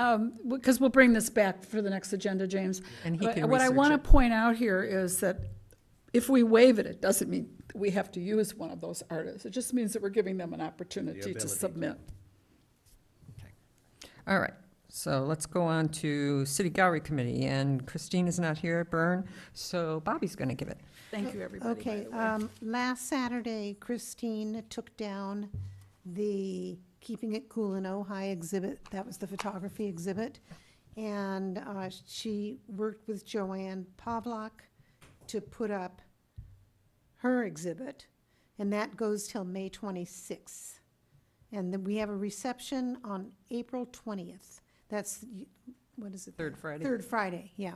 because we'll bring this back for the next agenda, James. And he But can what I research want it. to point out here is that if we waive it, it doesn't mean we have to use one of those artists. It just means that we're giving them an opportunity ability to to. submit. All right, so let's go on to City Gallery Committee, and Christine is not here, Byrne, so Bobby's going to give it. Thank you, everybody, by Okay, the way. last Saturday, Christine took down the Keeping It Cool in Ojai exhibit. That was the photography exhibit. And she worked with Joanne Pavlak to put up her exhibit, and that goes till May 26th. And then we have a reception on April 20th. That's, what is it? Third Friday. Third Friday, yeah,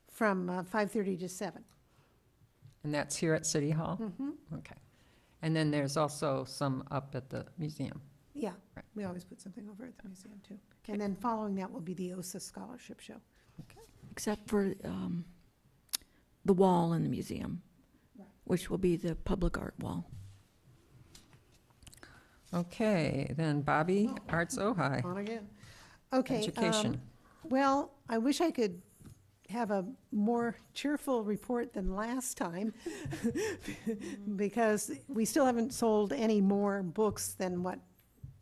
from 5:30 to 7. And that's here at City Hall? Mm-hmm. Okay. And then there's also some up at the museum. Yeah, Right. we always put something over at the museum, too. And then following that will be the OSA Scholarship Show. Except for the wall in the museum, Right. which will be the public art wall. Okay, then Bobby, Arts Ojai, On again. Okay. education. Well, I wish I could have a more cheerful report than last time, because we still haven't sold any more books than what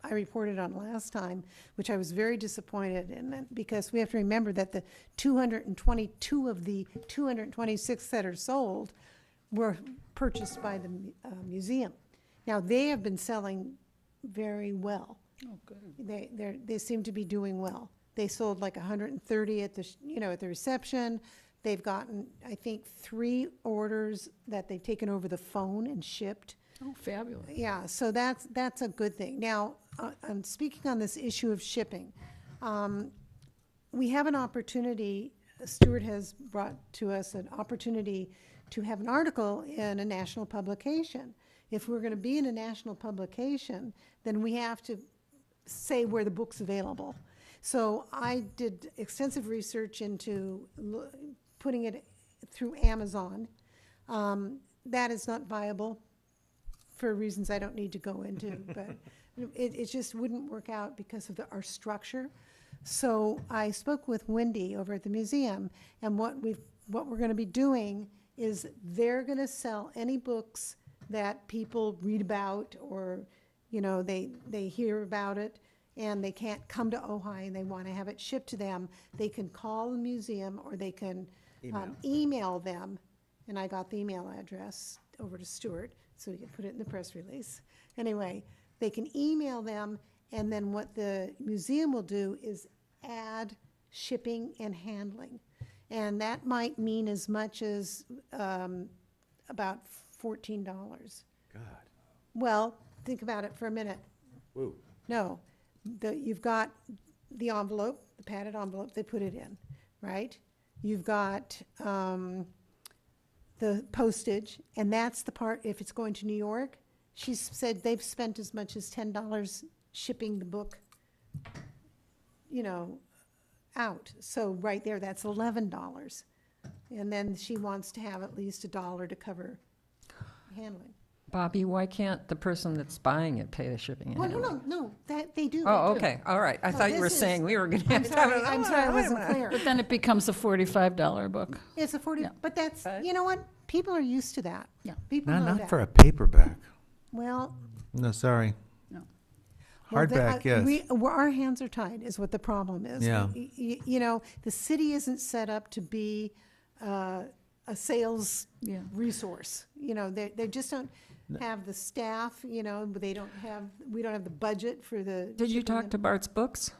I reported on last time, which I was very disappointed in, because we have to remember that the 222 of the 226 that are sold were purchased by the museum. Now, they have been selling very well. Oh, good. They seem to be doing well. They sold like 130 at the, at the reception, They've gotten, I think, 3 orders that they've taken over the phone and shipped. Oh, fabulous. Yeah, so that's a good thing. Now, I'm speaking on this issue of shipping. We have an opportunity, Stuart has brought to us an opportunity to have an article in a national publication. If we're going to be in a national publication, then we have to say where the book's available. So I did extensive research into putting it through Amazon. That is not viable for reasons I don't need to go into, but it just wouldn't work out because of our structure. So I spoke with Wendy over at the museum, and what we're going to be doing is they're going to sell any books that people read about, or they hear about it and they can't come to Ojai and they want to have it shipped to them. They can call the museum, or they can email them, and I got the email address over to Stuart so we can put it in the press release. Anyway, they can email them, and then what the museum will do is add shipping and handling. And that might mean as much as about $14. God. Well, think about it for a minute. Whoa. No, you've got the envelope, the padded envelope, they put it in, right? You've got the postage, and that's the part, if it's going to New York, she said they've spent as much as $10 shipping the book, out. So right there, that's $11. And then she wants to have at least $1 to cover handling. Bobby, why can't the person that's buying it pay the shipping and Well, handling? no, that, they do. Oh, they do. okay, all right. I No, thought you were this is- saying we were going to I'm have sorry, to. I'm sorry, I wasn't clear. But then it becomes a $45 book. It's a 40, Yeah. but that's, Okay. you know what? People are used to that. Yeah. People know Not that. for a paperback. Well, No, sorry. No. well, Hardback, yes. Our hands are tied is what the problem is. Yeah. The city isn't set up to be a sales Yeah. resource. They just don't have the staff, we don't have the budget for the. Did you shipping talk and- to Bart's Books?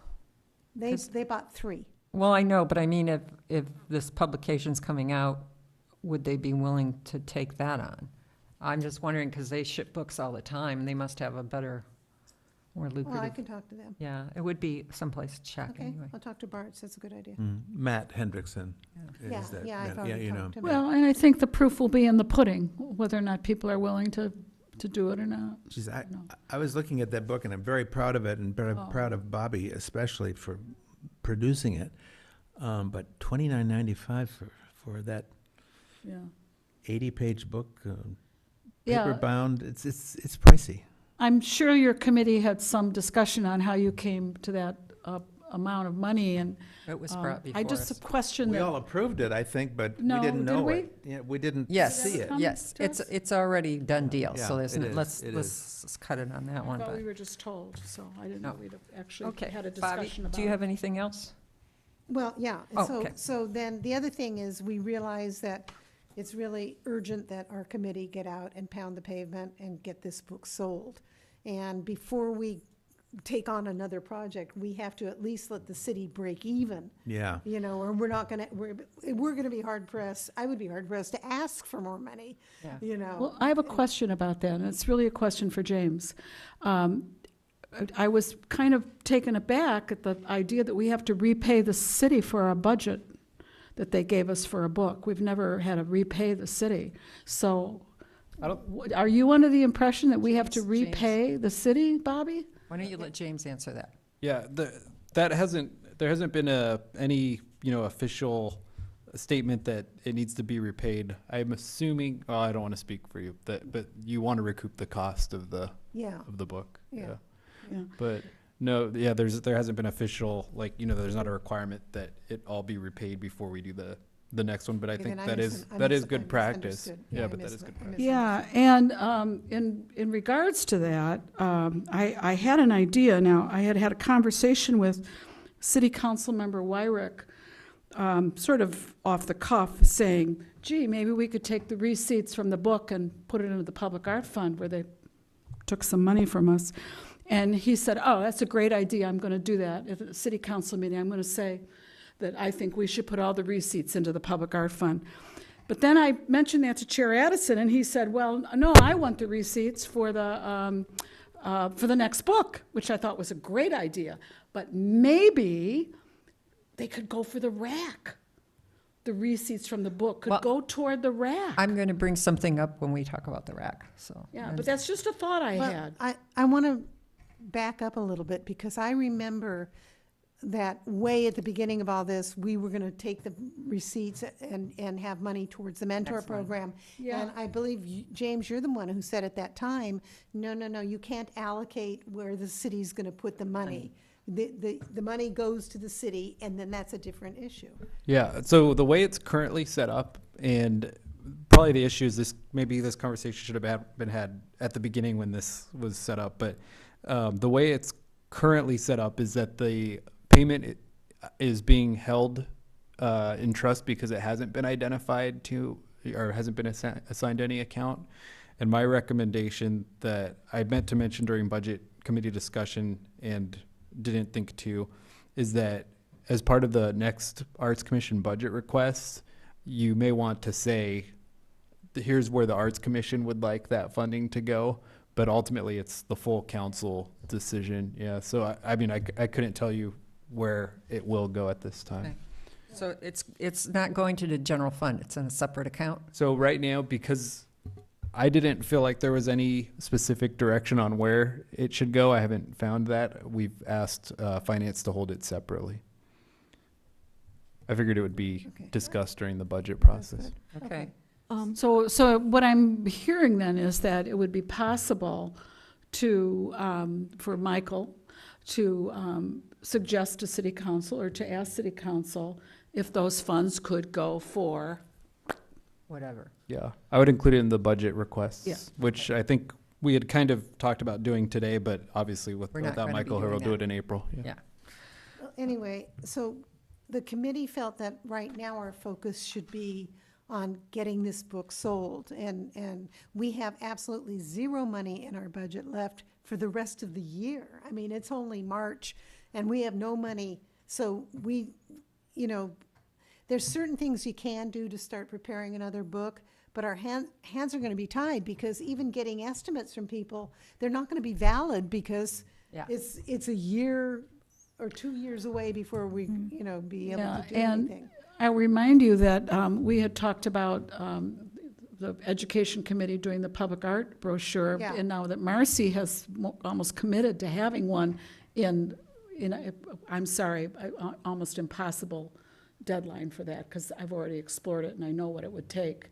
They bought 3. Well, I know, but I mean, if this publication's coming out, would they be willing to take that on? I'm just wondering, because they ship books all the time, and they must have a better, more Well, I lucrative. can talk to them. Yeah, it would be someplace to check Okay, anyway. I'll talk to Bart, that's a good idea. Matt Hendrickson. Yeah, is that- yeah, I've that- already you know. talked to him. Well, and I think the proof will be in the pudding, whether or not people are willing to do it or not. Geez, No. I was looking at that book, and I'm very proud of it, and very Oh. proud of Bobby especially for producing it. But $29.95 for that Yeah. 80-page book, Yeah. paper bound, it's pricey. I'm sure your committee had some discussion on how you came to that amount of money, and It was brought before I just us. question We that. all approved it, I think, but we No, didn't did know we? it. Yeah, we didn't Yes, see it. come yes, to it's, us? it's already done deal, Yeah, so there's, it is, let's, it let's cut it on that I one, thought but. we were just told, so I didn't know No. we'd actually Okay, had a Bobby, discussion about it. do you have anything else? Well, yeah, Oh, so, okay. so then the other thing is we realize that it's really urgent that our committee get out and pound the pavement and get this book sold. And before we take on another project, we have to at least let the city break even, Yeah. or we're not gonna, we're gonna be hard pressed, I would be hard pressed to ask for more money, Yeah. Well, I have a question about that, and it's really a question for James. I was kind of taken aback at the idea that we have to repay the city for our budget that they gave us for a book. We've never had to repay the city. So, I don't- are you under the impression that we have to James. repay the city, Bobby? Why don't you let James answer that? Yeah, there hasn't been any official statement that it needs to be repaid. I'm assuming, I don't want to speak for you, but you want to recoup the cost of the yeah, book. Yeah. Yeah. But no, yeah, there hasn't been official, there's not a requirement that it all be repaid before we do the next one, but I Okay, think then that is I good practice. misunderstood. Yeah, I but that is good practice. Yeah, and in regards to that, I had an idea. Now, I had a conversation with City Council Member Wyrick, sort of off the cuff, saying, gee, maybe we could take the receipts from the book and put it into the Public Art Fund where they took some money from us. And he said, oh, that's a great idea. I'm going to do that. At the city council meeting, I'm going to say that I think we should put all the receipts into the public art fund. But then I mentioned that to Chair Addison, and he said, well, no, I want the receipts for the next book, which I thought was a great idea. But maybe they could go for the rack. The receipts from the book could Well, go toward the rack. I'm going to bring something up when we talk about the rack, so. Yeah, but that's just a thought I Well, had. I want to back up a little bit because I remember that way at the beginning of all this, we were going to take the receipts and have money towards the mentor Next line. program. Yeah. And I believe, James, you're the one who said at that time, no, you can't allocate where the city's going to put the money. The money goes to the city, and then that's a different issue. Yeah, so the way it's currently set up, and probably the issue is this, maybe this conversation should have been had at the beginning when this was set up, but the way it's currently set up is that the payment is being held in trust because it hasn't been identified to, or hasn't been assigned to any account. And my recommendation that I meant to mention during budget committee discussion and didn't think to, is that as part of the next Arts Commission budget requests, you may want to say, here's where the Arts Commission would like that funding to go, but ultimately it's the full council decision. Yeah, so I mean, I couldn't tell you where it will go at this time. Okay. So it's not going to the general fund, it's in a separate account? So right now, because I didn't feel like there was any specific direction on where it should go, I haven't found that. We've asked finance to hold it separately. I figured it would be Okay. discussed during the budget process. Okay. So what I'm hearing then is that it would be possible to, for Michael to suggest to city council or to ask city council if those funds could go for, Whatever. Yeah, I would include it in the budget requests, Yeah. which I think we had kind of talked about doing today, but obviously We're not without gonna be Michael, doing we'll do that. it in April. Yeah. Well, anyway, so the committee felt that right now our focus should be on getting this book sold. And we have absolutely zero money in our budget left for the rest of the year. I mean, it's only March and we have no money. So we, there's certain things you can do to start preparing another book, but our hands are going to be tied because even getting estimates from people, they're not going to be valid because Yeah. it's a year or 2 years away before we, be able yeah, to do and anything. I'll remind you that we had talked about the Education Committee doing the public art brochure. Yeah. And now that Marcy has almost committed to having one in I'm sorry, almost impossible deadline for that because I've already explored it and I know what it would take.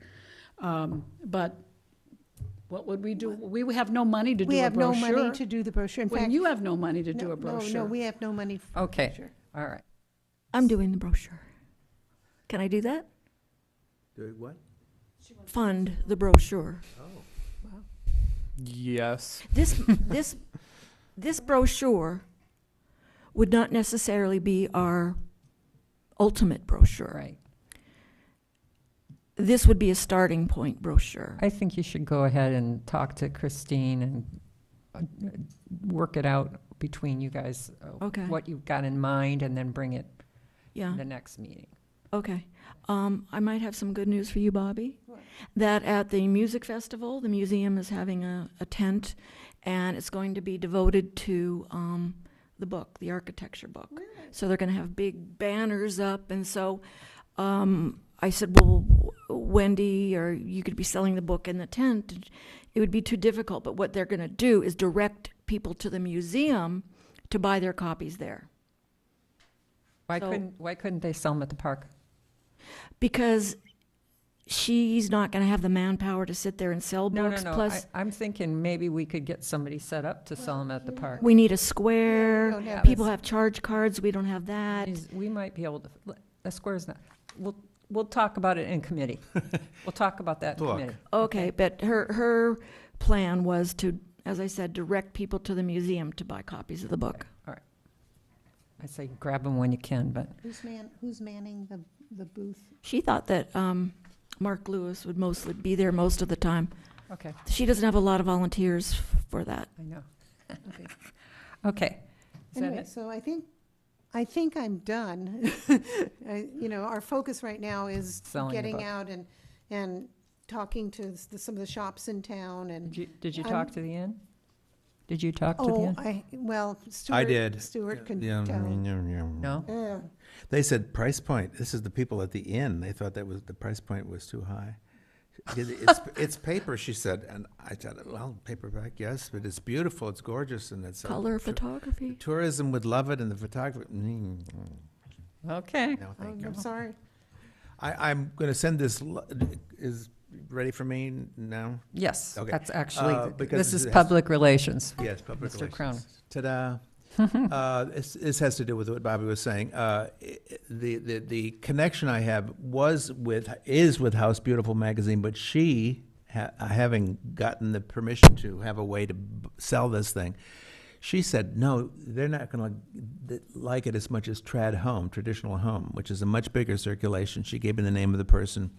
But what would we do? We have no money to do We a have no brochure. money to do the brochure. In When fact, you have no money to do no, a brochure. No, we have no money for the Okay, brochure. all right. I'm doing the brochure. Can I do that? Do what? Fund the brochure. Yes. This brochure would not necessarily be our ultimate brochure. Right. This would be a starting point brochure. I think you should go ahead and talk to Christine and work it out between you guys, Okay. what you've got in mind, and then bring it Yeah. to the next meeting. Okay. I might have some good news for you, Bobby. What? That at the music festival, the museum is having a tent, and it's going to be devoted to the book, the architecture book. Really? So they're going to have big banners up, and so I said, well, Wendy, or you could be selling the book in the tent. It would be too difficult, but what they're going to do is direct people to the museum to buy their copies there. Why So- couldn't they sell them at the park? Because she's not going to have the manpower to sit there and sell No, books. no, no. Plus, I'm thinking maybe we could get somebody set up to sell them at the park. we need a Yeah, square. we don't have People this. have charge cards. We don't have that. We might be able to, the square's not, we'll talk about it in committee. We'll talk about that in Look. committee. Okay, but her plan was to, as I said, direct people to the museum to buy copies of the book. I say grab them when you can, but Who's manning the booth? She thought that Mark Lewis would mostly be there most of the time. okay, She doesn't have a lot of volunteers for that. I know. Okay. Okay. Is that Anyway, it? so I think I think I'm done. Our focus right now is Selling the getting book. out and talking to some of the shops in town and. Did you I'm- talk to the inn? Did you talk to the Oh, inn? Stuart. did. Stuart could Yeah, tell. No? Yeah. They said price point. This is the people at the inn. They thought the price point was too high. It's paper, she said, and I said, well, paperback, yes, but it's beautiful, it's gorgeous, and it's Color photography. tourism would love it, and the photography. Okay. No, thank you. I'm sorry. I'm going to send this. Is ready for me now? Yes, Okay. that's actually, because this is it has- public relations. Yes, public Mr. relations. Crown. Ta-da. This has to do with what Bobby was saying. The connection I have is with House Beautiful magazine, but she, having gotten the permission to have a way to sell this thing, she said, no, they're not going to like it as much as Trad Home, Traditional Home, which is a much bigger circulation. She gave me the name of the person.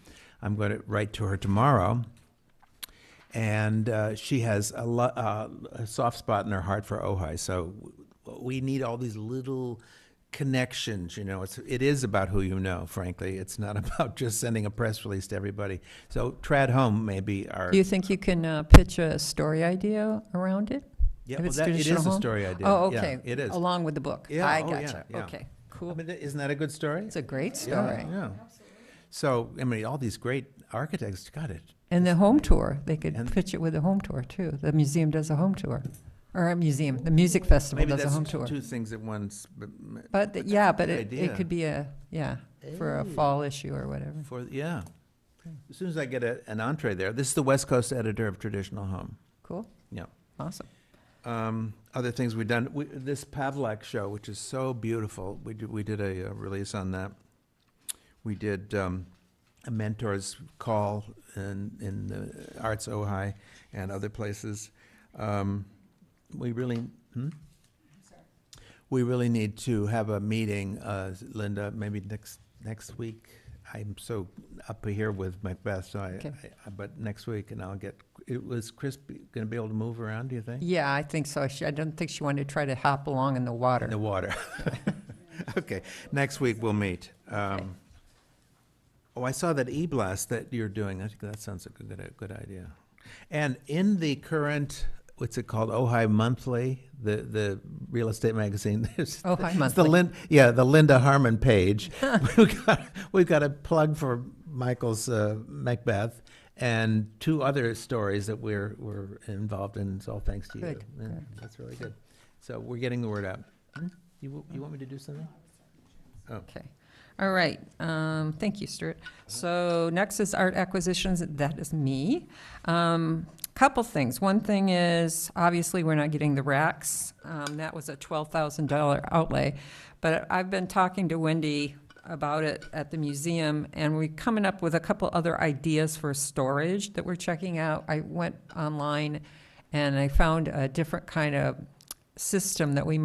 I'm going to write to her tomorrow. And she has a soft spot in her heart for Ojai. So we need all these little connections, it is about who you know, frankly. It's not about just sending a press release to everybody. So Trad Home may be our. Do you think you can pitch a story idea around it? Yeah, if well, it's it traditional is a home? story idea. Oh, Yeah, okay. it is. Along with the book? Yeah, I oh, yeah, gotcha. yeah. Okay, I cool. mean, isn't that a good story? It's a great Yeah, story. yeah. So, I mean, all these great architects got it. And the home tour, they could And- pitch it with a home tour, too. The museum does a home tour. Or a museum, the music festival Maybe does a that's home tour. two things at once. But, that's yeah, a but good it idea. could be for a fall issue or whatever. Yeah. As soon as I get an entree there, this is the West Coast editor of Traditional Home. Cool, Yeah. awesome. Other things we've done, this Pavlak show, which is so beautiful, we did a release on that. We did a mentor's call in the Arts Ojai and other places. We really need to have a meeting, Linda, maybe next week. I'm so up here with Macbeth, so Okay. but next week, and was Chris going to be able to move around, do you think? Yeah, I think so. I don't think she wanted to try to hop along in the water. In the water. Okay, next week we'll meet. Oh, I saw that e-blast that you're doing. I think that sounds like a good idea. And in the current, what's it called, Ojai Monthly, the real estate magazine. Ojai It's the Monthly. the Linda Harmon page. We've got a plug for Michael's Macbeth and two other stories that we're involved in. It's all thanks to you. Good, Yeah, good. that's really good. So we're getting the word out. You want me to do something? Okay. All right. Thank you, Stuart. So next is art acquisitions. That is me. Couple things. One thing is, obviously, we're not getting the racks. That was a $12,000 outlay. But I've been talking to Wendy about it at the museum, and we're coming up with a couple other ideas for storage that we're checking out. I went online, and I found a different kind of system that we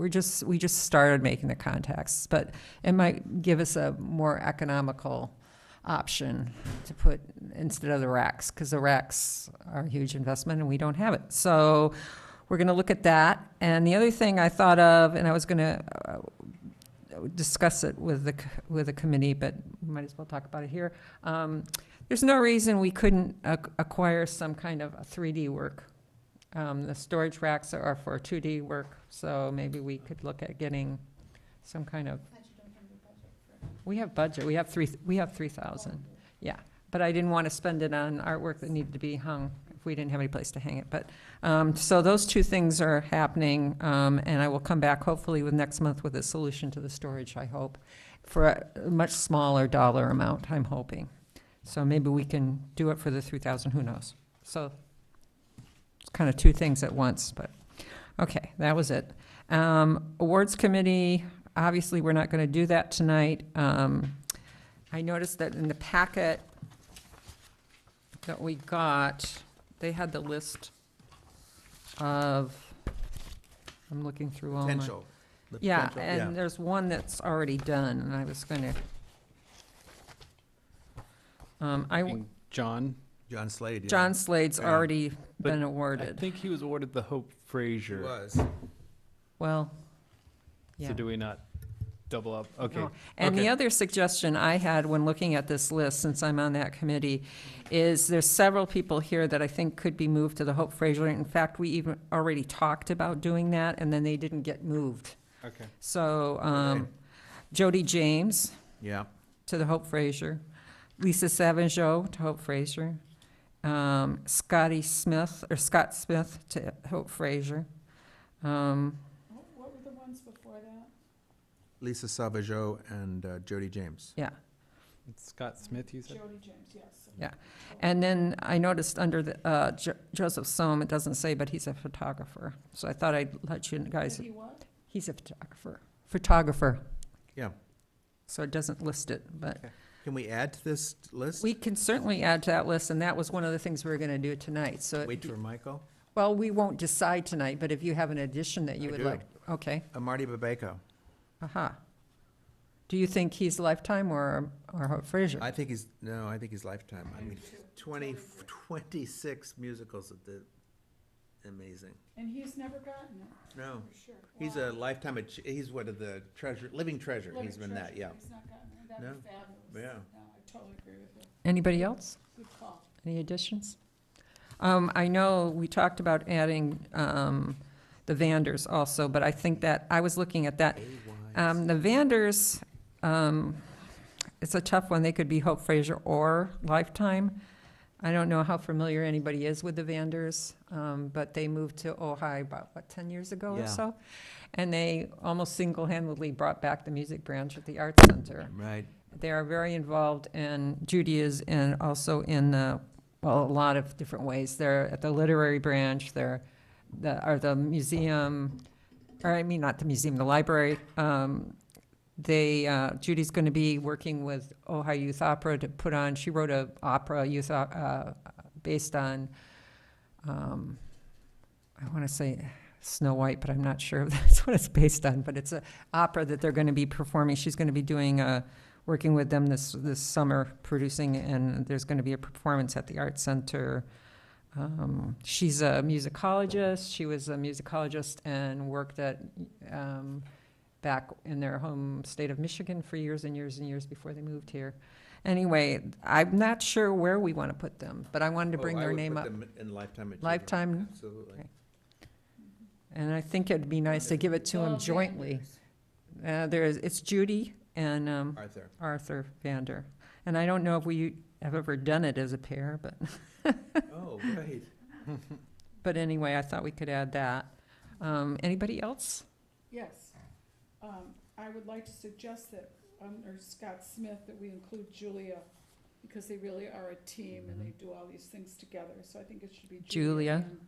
just started making the contacts, but it might give us a more economical option to put instead of the racks, because the racks are a huge investment and we don't have it. So we're going to look at that. And the other thing I thought of, and I was going to discuss it with the committee, but we might as well talk about it here. There's no reason we couldn't acquire some kind of a 3D work. The storage racks are for 2D work, so maybe we could look at getting some kind of. We have budget, we have 3,000, yeah. But I didn't want to spend it on artwork that needed to be hung if we didn't have any place to hang it. But, so those two things are happening, and I will come back hopefully with next month with a solution to the storage, I hope, for a much smaller dollar amount, I'm hoping. So maybe we can do it for the 3,000, who knows? So it's kind of two things at once, but, okay, that was it. Awards committee, obviously, we're not going to do that tonight. I noticed that in the packet that we got, they had the list of, I'm looking through all my. Potential. The Yeah, potential, and there's one that's already done, and I was going to. John, John Slade. Yeah. John Slade's Yeah. already But been I awarded. think he was awarded the Hope He Fraser. was. Well, Yeah. So do we not double up? Okay. No. And the Okay. other suggestion I had when looking at this list, since I'm on that committee, is there's several people here that I think could be moved to the Hope Fraser. In fact, we even already talked about doing that, and then they didn't get moved. Okay. So, Okay. Jody James Yeah. to the Hope Fraser, Lisa Savageau to Hope Fraser, Scott Smith to Hope Fraser. What were the ones before that? Lisa Savageau and Jody James. Yeah. It's Scott Smith, you said? Jody James, yes. Yeah. And then I noticed under the, Joseph Soam, it doesn't say, but he's a photographer. So I thought I'd let you guys, Did he what? he's a photographer. Photographer. Yeah. So it doesn't list it, but Can we add to this list? we can certainly add to that list, and that was one of the things we were going to do tonight, so. Wait for Michael. Well, we won't decide tonight, but if you have an addition that you I would do. like, okay, Marty Babeko. aha. Do you think he's lifetime or Hope Fraser? I think he's lifetime. I mean, 26 musicals at the, amazing. And he's never gotten it, No, for sure. he's a lifetime, he's one of the living treasure. He's been that, yeah. He's not gotten it, that'd No. be fabulous. Yeah. No, I totally agree with you. Anybody else? Good call. Any additions? I know we talked about adding the Vanders also, but I think that, I was looking at that. The Vanders, it's a tough one. They could be Hope Fraser or Lifetime. I don't know how familiar anybody is with the Vanders, but they moved to Ojai about, 10 years ago or Yeah. so? And they almost single-handedly brought back the music branch at the Arts Center. Right. They are very involved, and Judy is, and also in, a lot of different ways. They're at the literary branch, they're, the museum, or I mean, not the museum, the library. Judy's going to be working with Ojai Youth Opera to put on, she wrote a opera, based on, I want to say Snow White, but I'm not sure if that's what it's based on, but it's an opera that they're going to be performing. She's going to be doing, working with them this summer, producing, and there's going to be a performance at the Arts Center. She's a musicologist. She was a musicologist and worked at, back in their home state of Michigan for years and years and years before they moved here. Anyway, I'm not sure where we want to put them, but I wanted to bring their name up. In Lifetime Achievement. Lifetime. Absolutely. Okay. And I think it'd be nice to give it to them Well, jointly. Vanders. It's Judy and Arthur. Arthur Vander. And I don't know if we have ever done it as a pair, but, Oh, right. but anyway, I thought we could add that. Anybody else? Yes. I would like to suggest that under Scott Smith, that we include Julia, because they really are a team and they do all these things together. So I think it should be Julia. and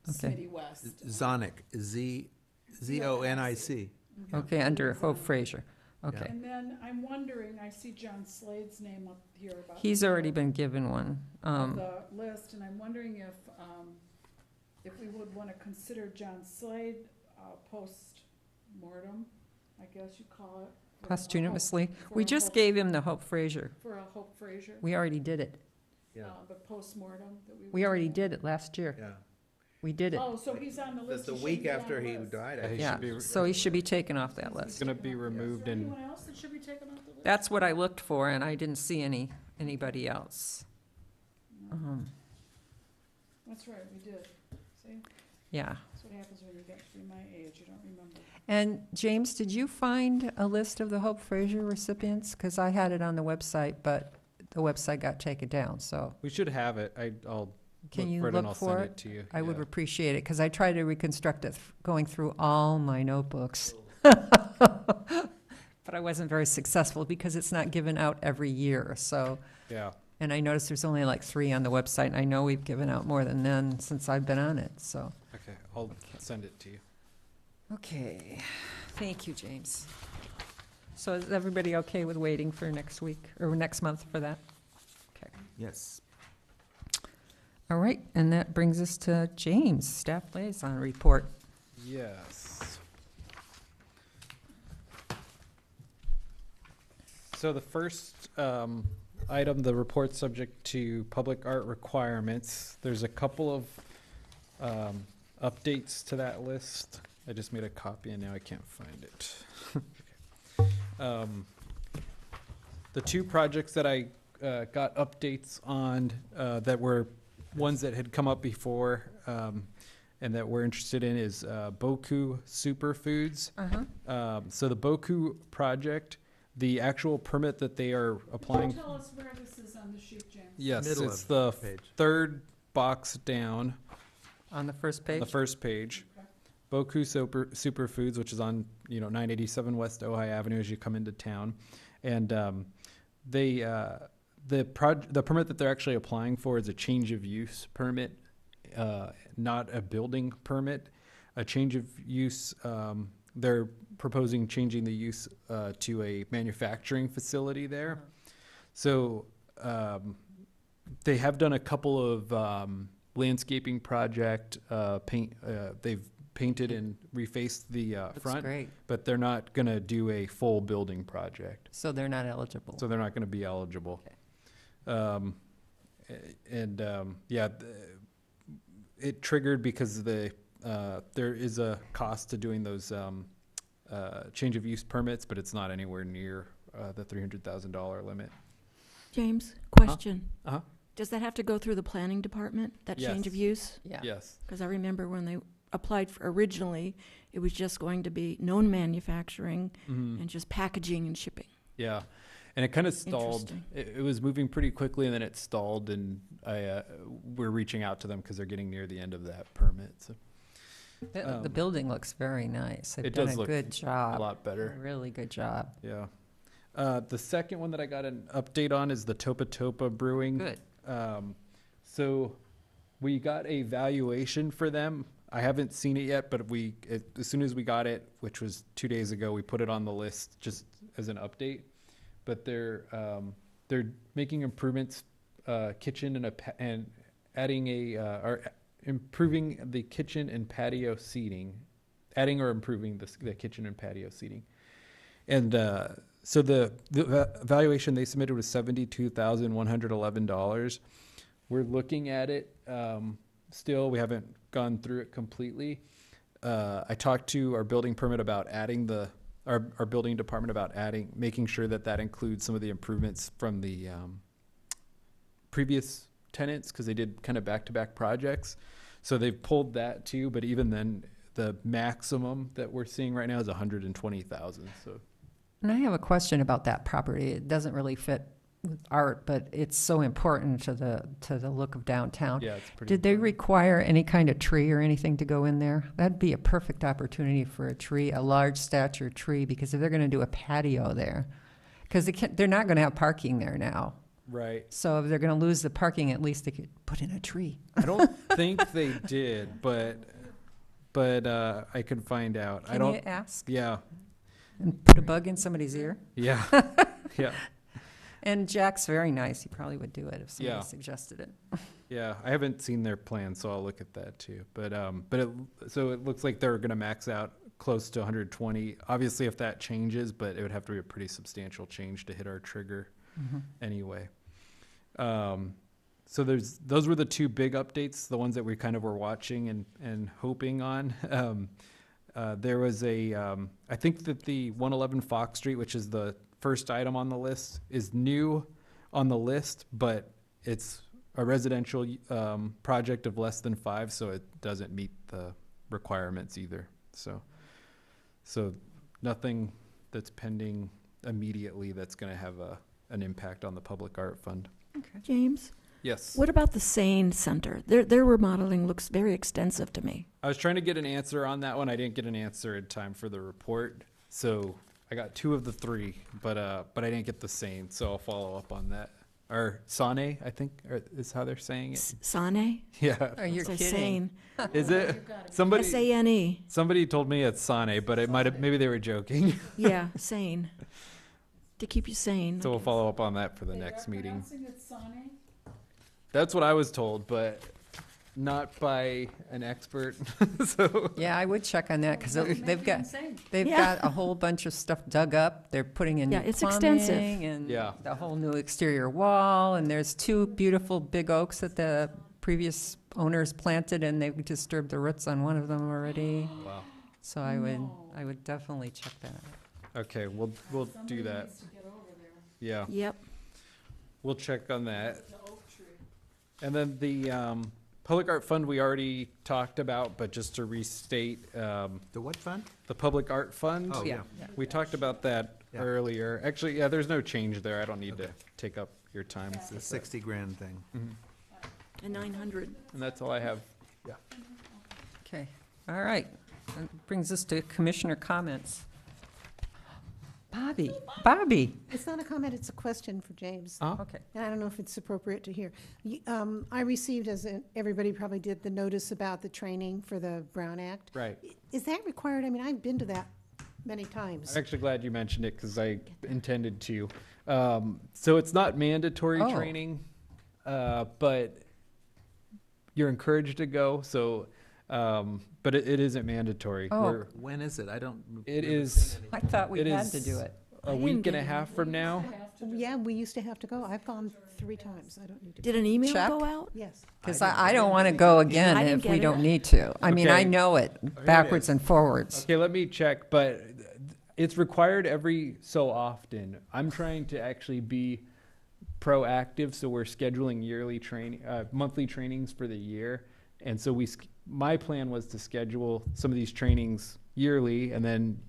Okay. Smitty West. Zonic, Zonic. Okay, under Hope Fraser. Okay. And then I'm wondering, I see John Slade's name up here about. He's already been given one. The list, and I'm wondering if we would want to consider John Slade post-mortem, I guess you call it. for a Posthumously. Hope- We for a just Hope- gave him the Hope Fraser. For a Hope Fraser, We already did it. Yeah, but post-mortem that we. We would already do. did it last year. yeah. We did it. Oh, so he's on the list. The he should week be on after the he list. died, I He think. Yeah, should be- so he should be taken off that He's list. Gonna be removed Is there and anyone else that should be taken off the list? That's what I looked for, and I didn't see anybody else. That's right, we did. See, Yeah. that's what happens when you get to be my age, you don't remember. And James, did you find a list of the Hope Fraser recipients? Because I had it on the website, but the website got taken down, so we should have it. I'll can look you for it and I'll look send for it it? to you. I would Yeah. appreciate it, because I tried to reconstruct it going through all my notebooks. But I wasn't very successful because it's not given out every year, so. Yeah. And I noticed there's only like 3 on the website, and I know we've given out more than then since I've been on it, so. Okay, I'll send it to you. Okay, thank you, James. So is everybody okay with waiting for next week, or next month for that? Okay. Yes. All right, and that brings us to James, staff liaison report. Yes. So the first item, the report subject to public art requirements. There's a couple of updates to that list. I just made a copy and now I can't find it. The two projects that I got updates on that were ones that had come up before and that we're interested in is Boku Superfoods. So the Boku project, the actual permit that they are applying. Tell us where this is on the sheet, James. Yes, Middle it's of the the page. third box down. On the first On page? the first page. Boku Superfoods, which is on 987 West Ojai Avenue as you come into town, and the permit that they're actually applying for is a change of use permit, not a building permit. A change of use. They're proposing changing the use to a manufacturing facility there. So they have done a couple of landscaping project paint. They've painted and refaced the Looks front, great. but they're not going to do a full building project. So they're not eligible. So they're not going to be eligible. It triggered because there is a cost to doing those change of use permits, but it's not anywhere near the $300,000 limit. James, question. Uh-huh. Does that have to go through the planning department, that change of Yes. use? Yeah. Yes. Because I remember when they applied for originally, it was just going to be known manufacturing Mhm. and just packaging and shipping. Yeah, and it kind of stalled. Interesting. It was moving pretty quickly, and then it stalled. And we're reaching out to them because they're getting near the end of that permit. So The building looks very nice. They've it done does a look good a job. lot better. Really good job. Yeah. The second one that I got an update on is the Topa Topa Brewing. Good. So we got a valuation for them. I haven't seen it yet, but as soon as we got it, which was 2 days ago, we put it on the list just as an update. But they're making improvements, kitchen and adding or improving the kitchen and patio seating, adding or improving the kitchen and patio seating. And so the valuation they submitted was $72,111. We're looking at it still. We haven't gone through it completely. I talked to our building permit about adding our building department about making sure that includes some of the improvements from the previous tenants, because they did kind of back-to-back projects. So they've pulled that too, but even then, the maximum that we're seeing right now is $120,000. So. And I have a question about that property. It doesn't really fit with art, but it's so important to the look of downtown. Yeah, it's pretty. Did they require any kind of tree or anything to go in there? That'd be a perfect opportunity for a tree, a large stature tree, because if they're going to do a patio there, because they're not going to have parking there now. Right. So if they're going to lose the parking, at least they could put in a tree. I don't think they did, but I could find out. I Can don't. you ask Yeah. and put a bug in somebody's ear? Yeah. Yeah. And Jack's very nice. He probably would do it if somebody Yeah. suggested it. Yeah, I haven't seen their plan, so I'll look at that too. So it looks like they're going to max out close to 120. Obviously, if that changes, but it would have to be a pretty substantial change to hit our trigger anyway. So those were the two big updates, the ones that we kind of were watching and hoping on. There was I think that the 111 Fox Street, which is the first item on the list, is new on the list, but it's a residential project of less than 5, so it doesn't meet the requirements either. So nothing that's pending immediately that's going to have an impact on the public art fund. James, Yes. what about the Sane Center? Their remodeling looks very extensive to me. I was trying to get an answer on that one. I didn't get an answer in time for the report. So I got 2 of the 3, but I didn't get the same. So I'll follow up on that. Or Sane, I think, is how they're saying it. Sane? Yeah. Oh, you're It's a kidding. Sane. Is it? Somebody S-A-N-E. somebody told me it's Sane, but it might have, maybe they were joking. Yeah, sane. To keep you sane. So I we'll guess. follow up on that for the next meeting. Pronouncing it Sane? That's what I was told, but not by an expert. So Yeah, I would check on that because they've Maybe got I'm sane. Yeah. a whole bunch of stuff dug up. They're putting in Yeah, new it's extensive. plumbing and Yeah. the whole new exterior wall. And there's 2 beautiful big oaks that the previous owners planted, and they've disturbed the roots on one of them already. wow. So I would definitely check that out. Okay, we'll do that. Yeah, Yep. we'll check on that. And then the Public Art Fund we already talked about, but just to restate, The what fund? the Public Art Fund. Oh, yeah. We talked about that Yeah. earlier. Actually, yeah, there's no change there. I don't need to Okay. take up your time. It's the 60 grand thing. And 900. And that's all I have. Okay, all right. That brings us to commissioner comments. Bobby. It's not a comment, it's a question for James. Okay. And I don't know if it's appropriate to hear. I received, everybody probably did, the notice about the training for the Brown Act. Right. Is that required? I mean, I've been to that many times. I'm actually glad you mentioned it because I intended to. So it's not mandatory Oh. training, but you're encouraged to go. So, but it isn't mandatory. Oh. We're- When is it? I don't. It remember is- seeing I anything. thought we It had is to do it. a I didn't week and get a it. half from now. Yeah, we used to have to go. I've gone 3 times. I don't need to. Did an email Check. go out? Yes. Because didn't- I don't want to go again I didn't if we get don't it. need to. I mean, I Okay. know it backwards and forwards. Okay, let me check, but it's required every so often. I'm trying to actually be proactive, so we're scheduling yearly training, monthly trainings for the year. And so my plan was to schedule some of these trainings yearly, and then,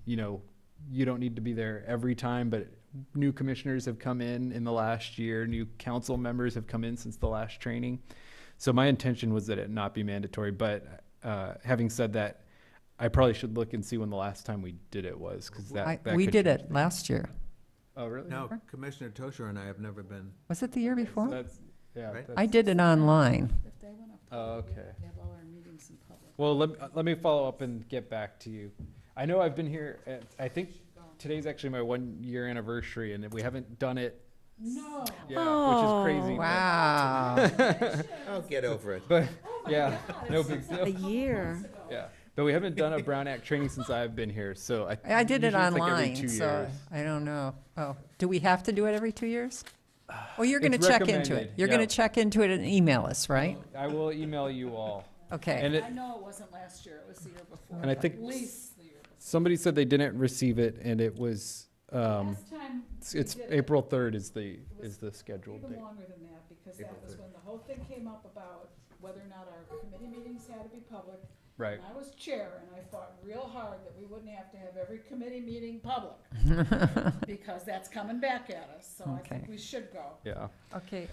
you don't need to be there every time, but new commissioners have come in the last year, new council members have come in since the last training. So my intention was that it not be mandatory, but having said that, I probably should look and see when the last time we did it was, because that We could did change it last year. Oh, really? No, Commissioner Tosher and I have never been. Was it the year before? That's, yeah. Right? I did it online. If they want to, Oh, okay. have all our meetings in public. Well, let me follow up and get back to you. I know I've been here, I think today's actually my 1-year anniversary, and we haven't done it. No. Yeah, which is crazy. Wow. Oh, get over it. But, yeah, no big A deal. year. Yeah, but we haven't done a Brown Act training since I've been here, so I did it usually it's like every online, 2 so years. I don't know. Oh, do we have to do it every 2 years? Oh, you're going to It's check into it. recommended, You're going to yeah. check into it and email us, right? I will email you all. Okay. And I know it wasn't last year, it was the year before. And I think At least the year before. somebody said they didn't receive it, and it was, Last time it's we did it, April 3rd is the was scheduled even date. longer than that, because that April was 3rd. when the whole thing came up about whether or not our committee meetings had to be public. Right. And I was chair, and I fought real hard that we wouldn't have to have every committee meeting public, because that's coming back at us, so I think Okay. we should go. Yeah. Okay,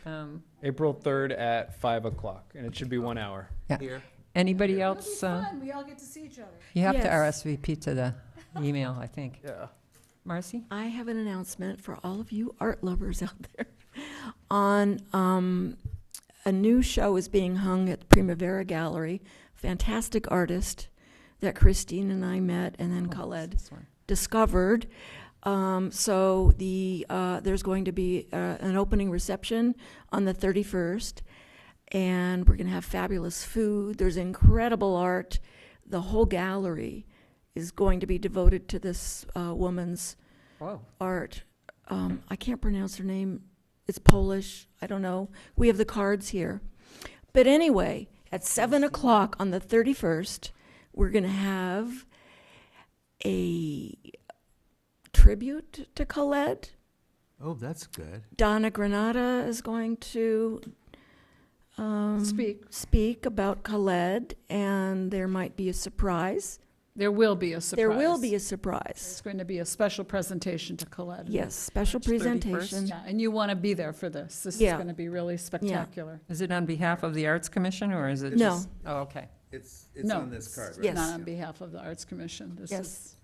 April 3rd at 5 o'clock, and it should be 1 hour. Here. anybody It'll be else? fun, we all get to see each other. You have to Yes. RSVP to the email, I think. Yeah. Marcy? I have an announcement for all of you art lovers out there. On a new show is being hung at the Primavera Gallery. Fantastic artist that Christine and I met, and then Khaled This one. discovered. So there's going to be an opening reception on the 31st, and we're going to have fabulous food. There's incredible art. The whole gallery is going to be devoted to this woman's Whoa. art. I can't pronounce her name. It's Polish. I don't know. We have the cards here. But anyway, at 7 o'clock on the 31st, we're going to have a tribute to Khaled. Oh, that's good. Donna Granada is going to speak about Khaled, and there might be a surprise. There will be a surprise. There will be a There's surprise. going to be a special presentation to Colette. Yes, special March 31st? presentation. Yeah, and you want to be there for this. This is Yeah. going to be really spectacular. Is it on behalf of the Arts Commission, or is it No. just? Oh, okay. It's No. on this card, right? Yes. Not on behalf of the Arts Commission. This Yes. is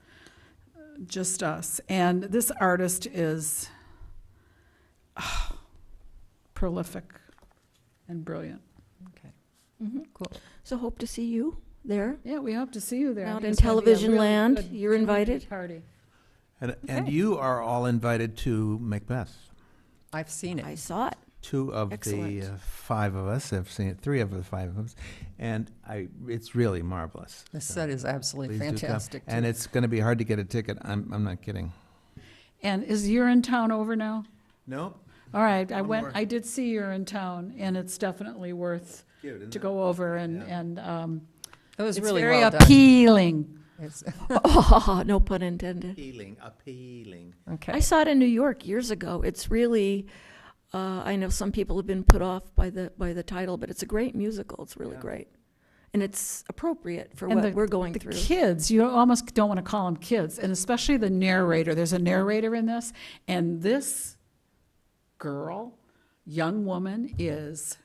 just us. And this artist is prolific and brilliant. Okay. Mhm. Cool. So hope to see you there. Yeah, we hope to see you there. I Out think in it's gonna be a television really land. good You're invited. Party. And you are all invited to Macbeth. I've seen I it. saw it. 2 of Excellent. the 5 of us have seen it, 3 of the 5 of us, and it's really marvelous. The So set is absolutely please do come. fantastic. And too. it's going to be hard to get a ticket. I'm not kidding. And is You're in Town over now? No. All right, One more. I did see You're in Town, and it's definitely worth Cute, isn't to it? go over, and, Yeah. and It was it's really very well done. appealing. It's- Oh, no pun intended. Appealing. I Okay, saw it in New York years ago. It's really, I know some people have been put off by the title, but it's a great musical. It's really Yeah. great. And it's appropriate for And what we're going The through. kids, you almost don't want to call them kids, and especially the narrator. There's a narrator in this, and this girl, young woman, is,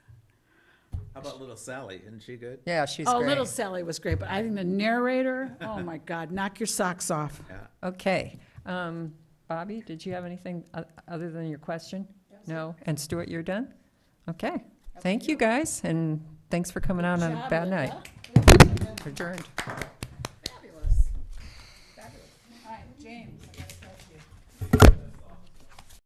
How about little Sally? Isn't she good? yeah, she's oh, great. little Sally was great, but I think the narrator, oh my God, knock your socks off. Yeah. Okay. Bobby, did you have anything other than your question? No? And Stuart, you're done? Okay. Thank you, guys, and thanks for coming out on a bad night. Adjourned.